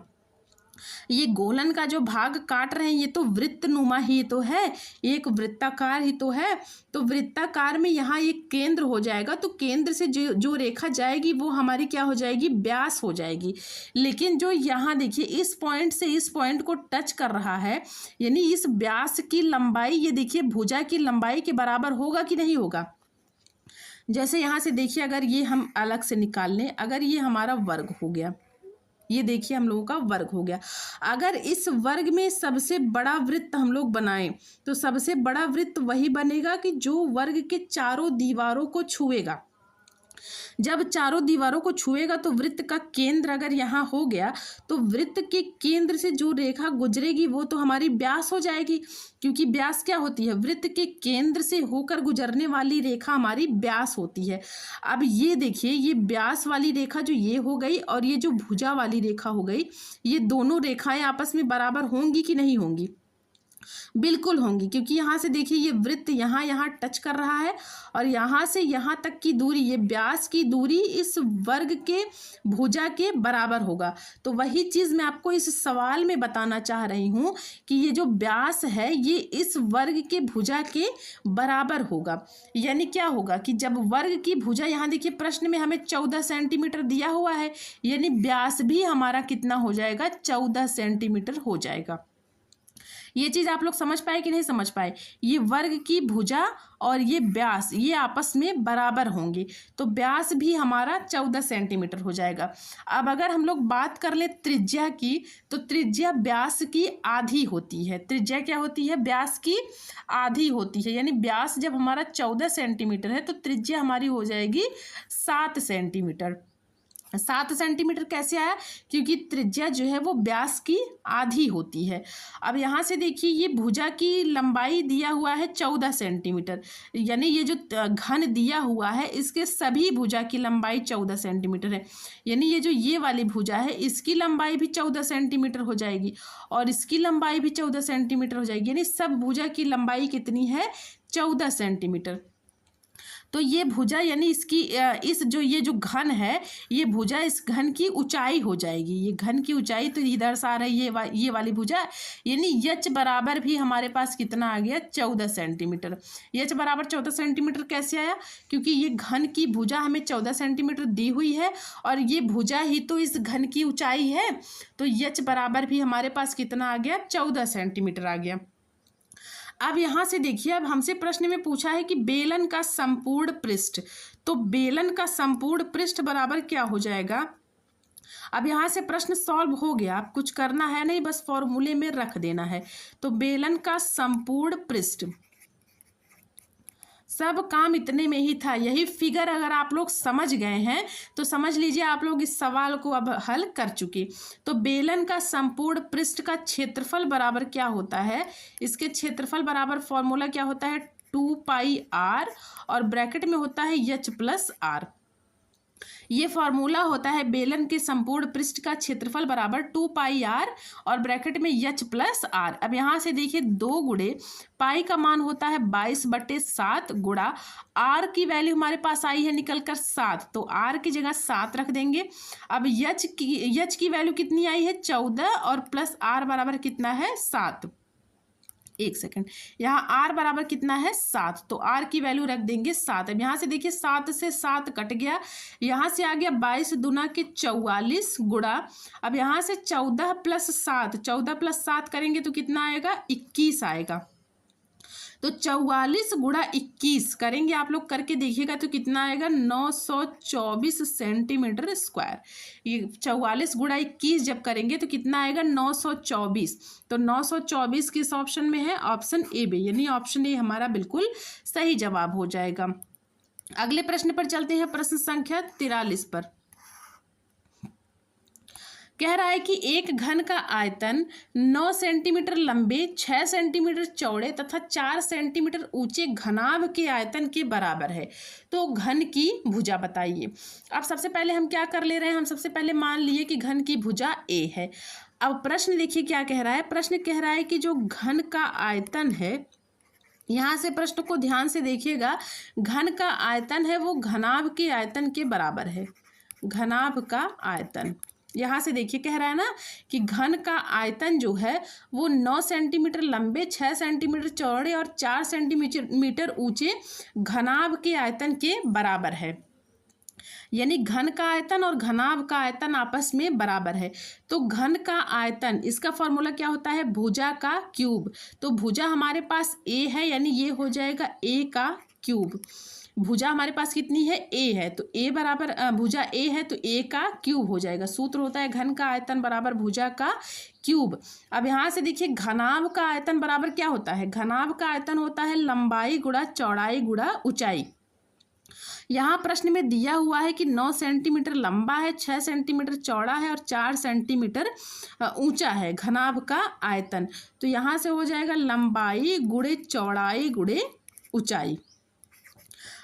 ये गोलन का जो भाग काट रहे हैं ये तो वृत्तनुमा ही तो है, एक वृत्ताकार ही तो है। तो वृत्ताकार में यहाँ एक केंद्र हो जाएगा, तो केंद्र से जो रेखा जाएगी वो हमारी क्या हो जाएगी, व्यास हो जाएगी। लेकिन जो यहाँ देखिए इस पॉइंट से इस पॉइंट को टच कर रहा है, यानी इस व्यास की लंबाई, ये देखिए भुजा की लंबाई के बराबर होगा कि नहीं होगा। जैसे यहाँ से देखिए, अगर ये हम अलग से निकाल लें, अगर ये हमारा वर्ग हो गया, ये देखिए हम लोगों का वर्ग हो गया। अगर इस वर्ग में सबसे बड़ा वृत्त हम लोग बनाएं तो सबसे बड़ा वृत्त वही बनेगा कि जो वर्ग के चारों दीवारों को छुएगा। जब चारों दीवारों को छुएगा तो वृत्त का केंद्र अगर यहाँ हो गया तो वृत्त के केंद्र से जो रेखा गुजरेगी वो तो हमारी व्यास हो जाएगी, क्योंकि व्यास क्या होती है, वृत्त के केंद्र से होकर गुजरने वाली रेखा हमारी व्यास होती है। अब ये देखिए, ये व्यास वाली रेखा जो ये हो गई और ये जो भुजा वाली रेखा हो गई, ये दोनों रेखाएं आपस में बराबर होंगी कि नहीं होंगी, बिल्कुल होंगी, क्योंकि यहाँ से देखिए ये वृत्त यहाँ टच कर रहा है और यहाँ से यहाँ तक की दूरी, ये व्यास की दूरी इस वर्ग के भुजा के बराबर होगा। तो वही चीज़ मैं आपको इस सवाल में बताना चाह रही हूँ कि ये जो व्यास है ये इस वर्ग के भुजा के बराबर होगा। यानी क्या होगा कि जब वर्ग की भुजा, यहाँ देखिए प्रश्न में हमें 14 सेंटीमीटर दिया हुआ है, यानी व्यास भी हमारा कितना हो जाएगा, 14 सेंटीमीटर हो जाएगा। ये चीज़ आप लोग समझ पाए कि नहीं समझ पाए। ये वर्ग की भुजा और ये व्यास ये आपस में बराबर होंगे, तो व्यास भी हमारा 14 सेंटीमीटर हो जाएगा। अब अगर हम लोग बात कर ले त्रिज्या की, तो त्रिज्या व्यास की आधी होती है। त्रिज्या क्या होती है, व्यास की आधी होती है। यानी व्यास जब हमारा 14 सेंटीमीटर है तो त्रिज्या हमारी हो जाएगी 7 सेंटीमीटर। 7 सेंटीमीटर कैसे आया, क्योंकि त्रिज्या जो है वो व्यास की आधी होती है। अब यहाँ से देखिए ये भुजा की लंबाई दिया हुआ है 14 सेंटीमीटर, यानी ये जो घन दिया हुआ है इसके सभी भुजा की लंबाई 14 सेंटीमीटर है। यानी ये जो ये वाली भुजा है इसकी लंबाई भी 14 सेंटीमीटर हो जाएगी और इसकी लंबाई भी 14 सेंटीमीटर हो जाएगी। यानी सब भुजा की लंबाई कितनी है, 14 सेंटीमीटर। तो ये भुजा यानी इसकी ये जो घन है, ये भुजा इस घन की ऊंचाई हो जाएगी। ये घन की ऊंचाई तो इधर से आ रही है ये वाली भुजा, यानी यच बराबर भी हमारे पास कितना आ गया, 14 सेंटीमीटर। यच बराबर 14 सेंटीमीटर कैसे आया, क्योंकि ये घन की भुजा हमें 14 सेंटीमीटर दी हुई है और ये भुजा ही तो इस घन की ऊंचाई है, तो यच बराबर भी हमारे पास कितना आ गया, 14 सेंटीमीटर आ गया। अब यहाँ से देखिए, अब हमसे प्रश्न में पूछा है कि बेलन का संपूर्ण पृष्ठ, तो बेलन का संपूर्ण पृष्ठ बराबर क्या हो जाएगा। अब यहाँ से प्रश्न सॉल्व हो गया, अब कुछ करना है नहीं, बस फॉर्मूले में रख देना है। तो बेलन का संपूर्ण पृष्ठ, सब काम इतने में ही था। यही फिगर अगर आप लोग समझ गए हैं तो समझ लीजिए आप लोग इस सवाल को अब हल कर चुके। तो बेलन का संपूर्ण पृष्ठ का क्षेत्रफल बराबर क्या होता है, इसके क्षेत्रफल बराबर फॉर्मूला क्या होता है, 2πr और ब्रैकेट में होता है h + r। ये फॉर्मूला होता है बेलन के संपूर्ण पृष्ठ का क्षेत्रफल बराबर 2πr और ब्रैकेट में h + r। अब यहाँ से देखिए 2 गुणे पाई का मान होता है 22/7 गुणा r की वैल्यू हमारे पास आई है निकल कर 7, तो r की जगह 7 रख देंगे। अब h की वैल्यू कितनी आई है, 14 और प्लस r बराबर कितना है, 7। एक सेकंड, यहाँ r बराबर कितना है, 7, तो r की वैल्यू रख देंगे 7। अब यहाँ से देखिए 7 से 7 कट गया, यहाँ से आ गया 22 दूना के 44 गुणा, अब यहाँ से 14 + 7 करेंगे तो कितना आएगा, 21 आएगा। तो 44 गुणा 21 करेंगे, आप लोग करके देखिएगा तो कितना आएगा, 924 सेंटीमीटर स्क्वायर। ये 44 गुणा 21 जब करेंगे तो कितना आएगा, 924। तो 924 किस ऑप्शन में है, ऑप्शन ए बी, यानी ऑप्शन ए हमारा बिल्कुल सही जवाब हो जाएगा। अगले प्रश्न पर चलते हैं, प्रश्न संख्या 43 पर। कह रहा है कि एक घन का आयतन 9 सेंटीमीटर लंबे, 6 सेंटीमीटर चौड़े तथा 4 सेंटीमीटर ऊंचे घनाभ के आयतन के बराबर है। तो घन की भुजा बताइए। अब सबसे पहले हम क्या कर ले रहे हैं, हम सबसे पहले मान लिए कि घन की भुजा ए है। अब प्रश्न देखिए क्या कह रहा है। प्रश्न कह रहा है कि जो घन का आयतन है, यहाँ से प्रश्न को ध्यान से देखिएगा, घन का आयतन है वो घनाभ के आयतन के बराबर है। घनाभ का आयतन यहाँ से देखिए कह रहा है ना कि घन का आयतन जो है वो 9 सेंटीमीटर लंबे, 6 सेंटीमीटर चौड़े और 4 सेंटीमीटर ऊंचे घनाभ के आयतन के बराबर है। यानी घन का आयतन और घनाभ का आयतन आपस में बराबर है। तो घन का आयतन, इसका फॉर्मूला क्या होता है, भुजा का क्यूब। तो भुजा हमारे पास ए है, यानी ये हो जाएगा ए का क्यूब। भुजा हमारे पास कितनी है, ए है, तो ए बराबर भुजा ए है तो ए का क्यूब हो जाएगा। सूत्र होता है घन का आयतन बराबर भुजा का क्यूब। अब यहाँ से देखिए घनाभ का आयतन बराबर क्या होता है, घनाभ का आयतन होता है लंबाई गुणा चौड़ाई गुणा ऊंचाई। यहाँ प्रश्न में दिया हुआ है कि 9 सेंटीमीटर लंबा है, 6 सेंटीमीटर चौड़ा है और 4 सेंटीमीटर ऊंचा है घनाभ का आयतन। तो यहाँ से हो जाएगा लंबाई गुणे चौड़ाई गुणे ऊंचाई।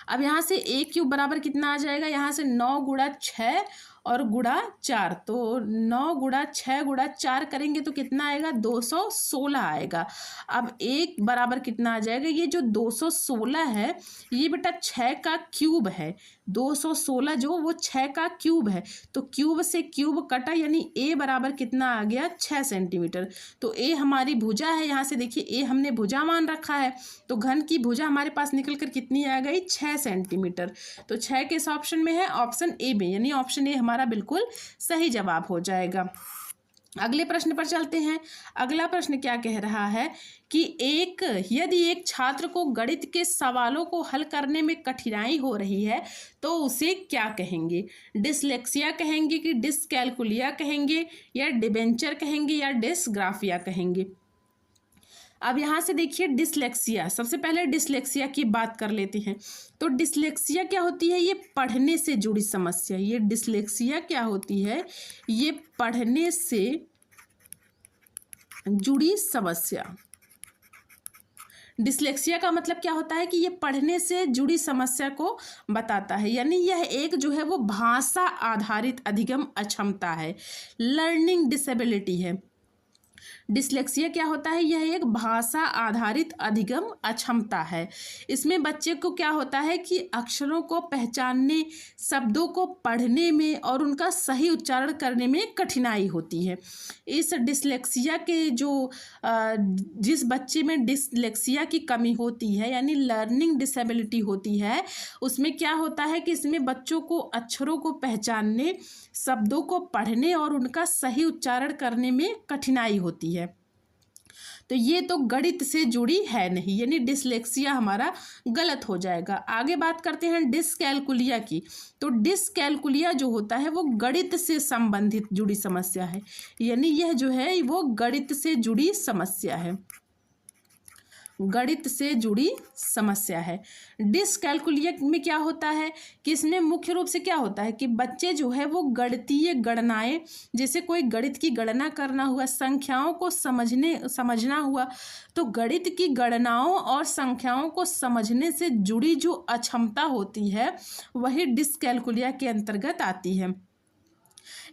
अब यहाँ से ए क्यूब बराबर कितना आ जाएगा, यहाँ से 9 गुणा 6 और गुणा 4, तो 9 गुणा 6 गुणा 4 करेंगे तो कितना आएगा, 216 आएगा। अब एक बराबर कितना आ जाएगा, ये जो 216 है ये बेटा 6 का क्यूब है। 216 जो वो 6 का क्यूब है, तो क्यूब से क्यूब कटा, यानी ए बराबर कितना आ गया, 6 सेंटीमीटर। तो ए हमारी भुजा है, यहाँ से देखिए ए हमने भुजा मान रखा है, तो घन की भुजा हमारे पास निकल कर कितनी आ गई, 6 सेंटीमीटर। तो 6 किस ऑप्शन में है, ऑप्शन ए में, यानी ऑप्शन ए हमारा बिल्कुल सही जवाब हो जाएगा। अगले प्रश्न पर चलते हैं। अगला प्रश्न क्या कह रहा है कि यदि एक छात्र को गणित के सवालों को हल करने में कठिनाई हो रही है तो उसे क्या कहेंगे, डिसलेक्सिया कहेंगे कि डिसकैलकुलिया कहेंगे या डिबेंचर कहेंगे या डिसग्राफिया कहेंगे। अब यहाँ से देखिए डिसलेक्सिया, सबसे पहले डिसलेक्सिया की बात कर लेते हैं। तो डिसलेक्सिया क्या होती है, ये पढ़ने से जुड़ी समस्या। ये डिसलेक्सिया क्या होती है, ये पढ़ने से जुड़ी समस्या। डिसलेक्सिया का मतलब क्या होता है कि ये पढ़ने से जुड़ी समस्या को बताता है, यानी यह एक जो है वो भाषा आधारित अधिगम अक्षमता है, लर्निंग डिसेबिलिटी है। डिसलेक्सिया क्या होता है, यह एक भाषा आधारित अधिगम अक्षमता है। इसमें बच्चे को क्या होता है कि अक्षरों को पहचानने, शब्दों को पढ़ने में और उनका सही उच्चारण करने में कठिनाई होती है। इस डिसलेक्सिया के जिस बच्चे में डिसलेक्सिया की कमी होती है, यानी लर्निंग डिसेबिलिटी होती है, उसमें क्या होता है कि इसमें बच्चों को अक्षरों को पहचानने, शब्दों को पढ़ने और उनका सही उच्चारण करने में कठिनाई होती है। तो ये तो गणित से जुड़ी है नहीं, यानी डिसलेक्सिया हमारा गलत हो जाएगा। आगे बात करते हैं डिसकैलकुलिया की। तो डिसकैलकुलिया जो होता है वो गणित से संबंधित जुड़ी समस्या है, यानी यह जो है वो गणित से जुड़ी समस्या है, गणित से जुड़ी समस्या है। डिसकैलकुलिया में क्या होता है कि इसमें मुख्य रूप से क्या होता है कि बच्चे जो है वो गणितीय गणनाएं, जैसे कोई गणित की गणना करना हुआ, संख्याओं को समझना हुआ, तो गणित की गणनाओं और संख्याओं को समझने से जुड़ी जो अक्षमता होती है वही डिसकैलकुलिया के अंतर्गत आती है।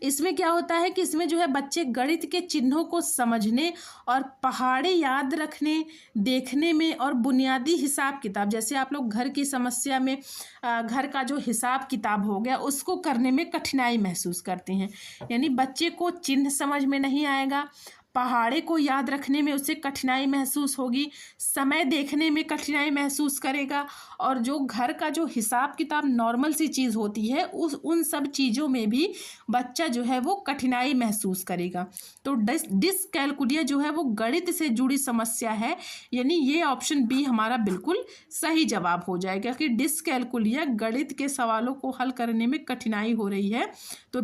इसमें क्या होता है कि इसमें जो है बच्चे गणित के चिन्हों को समझने और पहाड़े याद रखने, देखने में और बुनियादी हिसाब किताब, जैसे आप लोग घर की समस्या में घर का जो हिसाब किताब हो गया उसको करने में कठिनाई महसूस करते हैं। यानी बच्चे को चिन्ह समझ में नहीं आएगा, पहाड़े को याद रखने में उसे कठिनाई महसूस होगी, समय देखने में कठिनाई महसूस करेगा, और जो घर का जो हिसाब किताब नॉर्मल सी चीज़ होती है उन सब चीज़ों में भी बच्चा जो है वो कठिनाई महसूस करेगा। तो डिसकैलकुलिया जो है वो गणित से जुड़ी समस्या है, यानी ये ऑप्शन बी हमारा बिल्कुल सही जवाब हो जाएगा कि डिसकैलकुलिया गणित के सवालों को हल करने में कठिनाई हो रही है। तो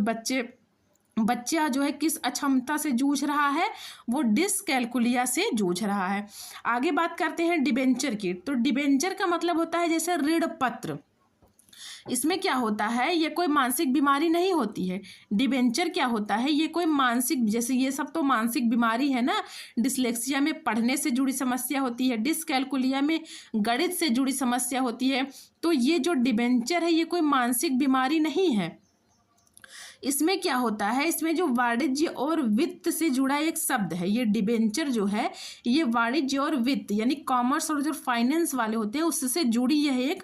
बच्चा जो है किस अक्षमता से जूझ रहा है, वो डिसकैलकुलिया से जूझ रहा है। आगे बात करते हैं डिबेंचर की। तो डिबेंचर का मतलब होता है जैसे ऋण पत्र। इसमें क्या होता है, ये कोई मानसिक बीमारी नहीं होती है। डिबेंचर क्या होता है, ये कोई मानसिक, जैसे ये सब तो मानसिक बीमारी है ना, डिसलेक्सिया में पढ़ने से जुड़ी समस्या होती है, डिसकैलकुलिया में गणित से जुड़ी समस्या होती है। तो ये जो डिबेंचर है ये कोई मानसिक बीमारी नहीं है। इसमें क्या होता है, इसमें जो वाणिज्य और वित्त से जुड़ा एक शब्द है, ये डिबेंचर जो है ये वाणिज्य और वित्त यानी कॉमर्स और जो फाइनेंस वाले होते हैं उससे जुड़ी यह एक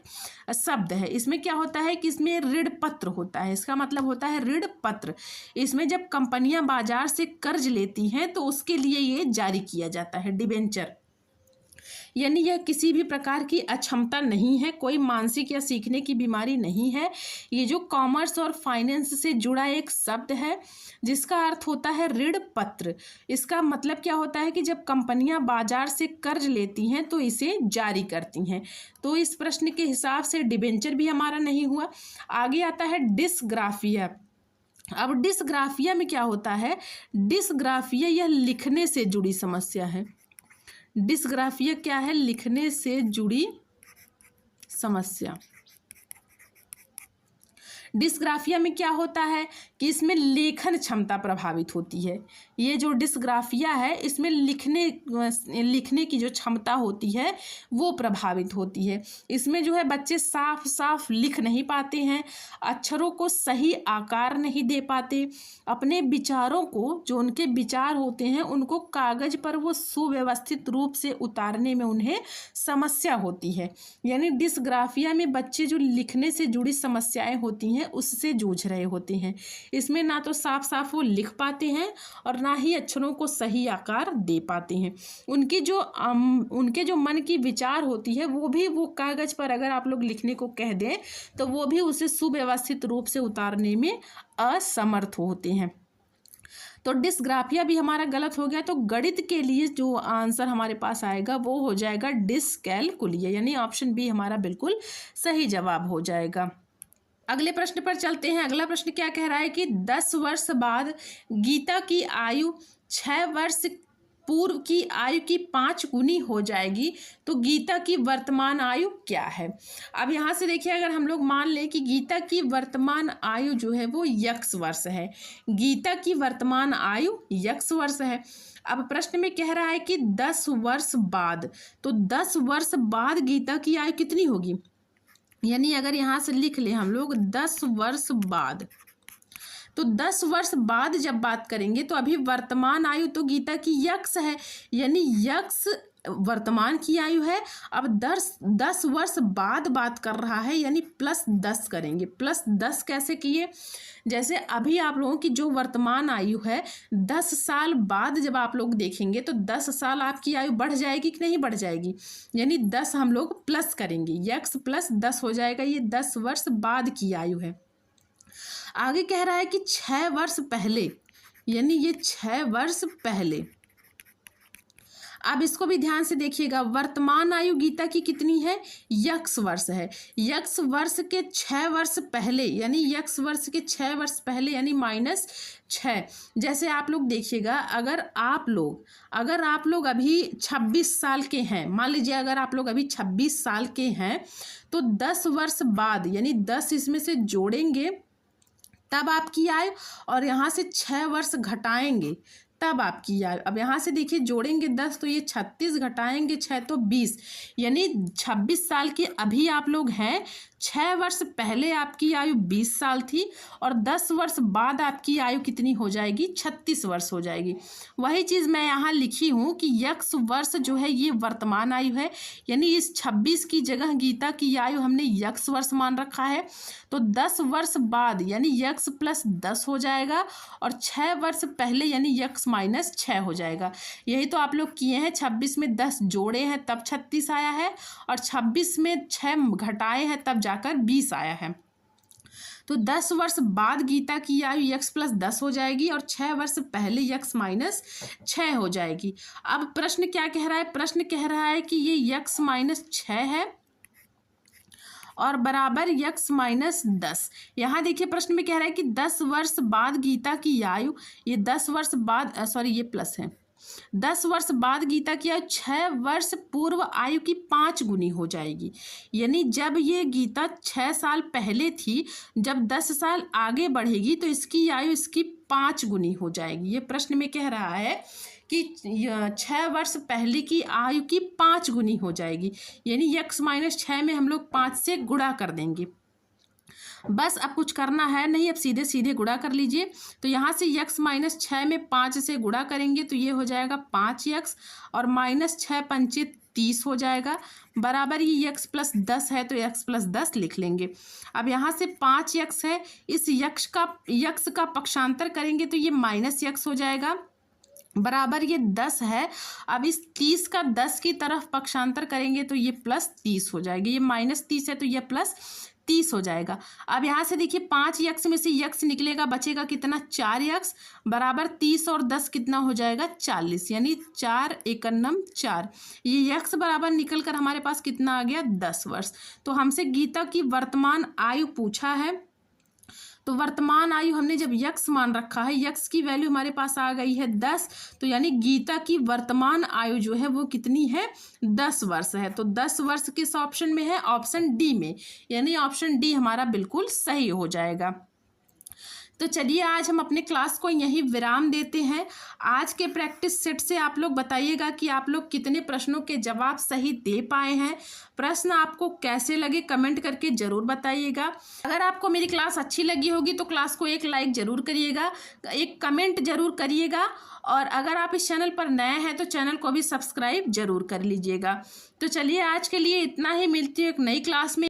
शब्द है। इसमें क्या होता है कि इसमें ऋण पत्र होता है, इसका मतलब होता है ऋण पत्र। इसमें जब कंपनियां बाजार से कर्ज लेती हैं तो उसके लिए ये जारी किया जाता है डिबेंचर। यानी यह किसी भी प्रकार की अक्षमता नहीं है, कोई मानसिक या सीखने की बीमारी नहीं है। ये जो कॉमर्स और फाइनेंस से जुड़ा एक शब्द है जिसका अर्थ होता है ऋण पत्र। इसका मतलब क्या होता है कि जब कंपनियां बाजार से कर्ज लेती हैं तो इसे जारी करती हैं। तो इस प्रश्न के हिसाब से डिबेंचर भी हमारा नहीं हुआ। आगे आता है डिसग्राफिया। अब डिसग्राफिया में क्या होता है, डिसग्राफिया यह लिखने से जुड़ी समस्या है। डिसग्राफिया क्या है, लिखने से जुड़ी समस्या। डिस्ग्राफिया में क्या होता है कि इसमें लेखन क्षमता प्रभावित होती है। ये जो डिस्ग्राफिया है इसमें लिखने की जो क्षमता होती है वो प्रभावित होती है। इसमें जो है बच्चे साफ साफ लिख नहीं पाते हैं, अक्षरों को सही आकार नहीं दे पाते, अपने विचारों को, जो उनके विचार होते हैं उनको कागज पर वो सुव्यवस्थित रूप से उतारने में उन्हें समस्या होती है। यानी डिस्ग्राफिया में बच्चे जो लिखने से जुड़ी समस्याएं होती हैं उससे जूझ रहे होते हैं। इसमें ना तो साफ साफ वो लिख पाते हैं और ना ही अक्षरों को सही आकार दे पाते हैं। उनके जो मन की विचार होती है वो कागज पर अगर आप लोग लिखने को कह दें तो वो भी उसे सुव्यवस्थित रूप से उतारने में असमर्थ होते हैं। तो डिस्ग्राफिया भी हमारा गलत हो गया। तो गणित के लिए जो आंसर हमारे पास आएगा वो हो जाएगा डिसकैलकुलिया, यानी ऑप्शन बी हमारा बिल्कुल सही जवाब हो जाएगा। अगले प्रश्न पर चलते हैं। अगला प्रश्न क्या कह रहा है कि 10 वर्ष बाद गीता की आयु 6 वर्ष पूर्व की आयु की 5 गुनी हो जाएगी, तो गीता की वर्तमान आयु क्या है। अब यहाँ से देखिए, अगर हम लोग मान लें कि गीता की वर्तमान आयु जो है वो x वर्ष है, गीता की वर्तमान आयु x वर्ष है। अब प्रश्न में कह रहा है कि 10 वर्ष बाद, तो 10 वर्ष बाद गीता की आयु कितनी होगी। यानी अगर यहाँ से लिख लें हम लोग 10 वर्ष बाद, तो 10 वर्ष बाद जब बात करेंगे तो अभी वर्तमान आयु तो गीता की यक्स है, यानी यक्स वर्तमान की आयु है। अब 10 वर्ष बाद बात कर रहा है, यानी +10 करेंगे। +10 कैसे किए, जैसे अभी आप लोगों की जो वर्तमान आयु है 10 साल बाद जब आप लोग देखेंगे तो 10 साल आपकी आयु बढ़ जाएगी कि नहीं बढ़ जाएगी, यानी 10 हम लोग प्लस करेंगे, यक्स +10 हो जाएगा। ये 10 वर्ष बाद की आयु है। आगे कह रहा है कि 6 वर्ष पहले, यानी ये 6 वर्ष पहले। अब इसको भी ध्यान से देखिएगा, वर्तमान आयु गीता की कितनी है, यक्स वर्ष है। यक्स वर्ष के 6 वर्ष पहले, यानी यक्स वर्ष के 6 वर्ष पहले यानी -6। जैसे आप लोग देखिएगा, अगर आप लोग अभी 26 साल के हैं, मान लीजिए अगर आप लोग अभी 26 साल के हैं तो 10 वर्ष बाद यानी 10 इसमें से जोड़ेंगे तब आपकी आयु, और यहाँ से 6 वर्ष घटाएंगे तब आपकी आयु। अब यहाँ से देखिए जोड़ेंगे 10 तो ये 36, घटाएंगे 6 तो 20, यानी 26 साल के अभी आप लोग हैं, 6 वर्ष पहले आपकी आयु 20 साल थी और 10 वर्ष बाद आपकी आयु कितनी हो जाएगी, 36 वर्ष हो जाएगी। वही चीज़ मैं यहाँ लिखी हूँ कि यक्स वर्ष जो है ये वर्तमान आयु है, यानी इस 26 की जगह गीता की आयु हमने यक्स वर्ष मान रखा है। तो 10 वर्ष बाद यानी यक्स +10 हो जाएगा और 6 वर्ष पहले यानी यक्स -6 हो जाएगा। यही तो आप लोग किए हैं, 26 में 10 जोड़े हैं तब 36 आया है और 26 में 6 घटाए हैं तब जाकर 20 आया है। तो 10 वर्ष बाद गीता की आयु यक्स +10 हो जाएगी और 6 वर्ष पहले यक्स -6 हो जाएगी। अब प्रश्न क्या कह रहा है, प्रश्न कह रहा है कि ये यक्स -6 है और बराबर यक्स -10। यहाँ देखिए प्रश्न में कह रहा है कि 10 वर्ष बाद गीता की आयु, ये 10 वर्ष बाद ये प्लस है, 10 वर्ष बाद गीता की आयु 6 वर्ष पूर्व आयु की 5 गुनी हो जाएगी। यानी जब ये गीता 6 साल पहले थी, जब 10 साल आगे बढ़ेगी तो इसकी आयु इसकी 5 गुनी हो जाएगी। ये प्रश्न में कह रहा है कि 6 वर्ष पहले की आयु की 5 गुनी हो जाएगी। यानी x-6 में हम लोग 5 से गुणा कर देंगे। बस अब कुछ करना है नहीं, अब सीधे सीधे गुणा कर लीजिए। तो यहाँ से x-6 में 5 से गुणा करेंगे तो ये हो जाएगा 5x और -6 पंचे 30 हो जाएगा, बराबर ये x + 10 है तो x + 10 लिख लेंगे। अब यहाँ से 5x है, इस x का पक्षांतर करेंगे तो ये -x हो जाएगा, बराबर ये 10 है। अब इस 30 का 10 की तरफ पक्षांतर करेंगे तो ये +30 हो जाएगी। ये -30 है तो ये +30 हो जाएगा। अब यहाँ से देखिए 5x में से x निकलेगा, बचेगा कितना 4x, बराबर 30 और 10 कितना हो जाएगा 40, यानी 4 एकन्नम 4। ये x बराबर निकल कर हमारे पास कितना आ गया 10 वर्ष। तो हमसे गीता की वर्तमान आयु पूछा है, तो वर्तमान आयु हमने जब x मान रखा है, x की वैल्यू हमारे पास आ गई है 10, तो यानी गीता की वर्तमान आयु जो है वो कितनी है 10 वर्ष है। तो 10 वर्ष किस ऑप्शन में है, ऑप्शन डी में, यानी ऑप्शन डी हमारा बिल्कुल सही हो जाएगा। तो चलिए आज हम अपने क्लास को यहीं विराम देते हैं। आज के प्रैक्टिस सेट से आप लोग बताइएगा कि आप लोग कितने प्रश्नों के जवाब सही दे पाए हैं। प्रश्न आपको कैसे लगे कमेंट करके ज़रूर बताइएगा। अगर आपको मेरी क्लास अच्छी लगी होगी तो क्लास को एक लाइक ज़रूर करिएगा, एक कमेंट ज़रूर करिएगा, और अगर आप इस चैनल पर नए हैं तो चैनल को भी सब्सक्राइब ज़रूर कर लीजिएगा। तो चलिए आज के लिए इतना ही, मिलती हूँ एक नई क्लास में।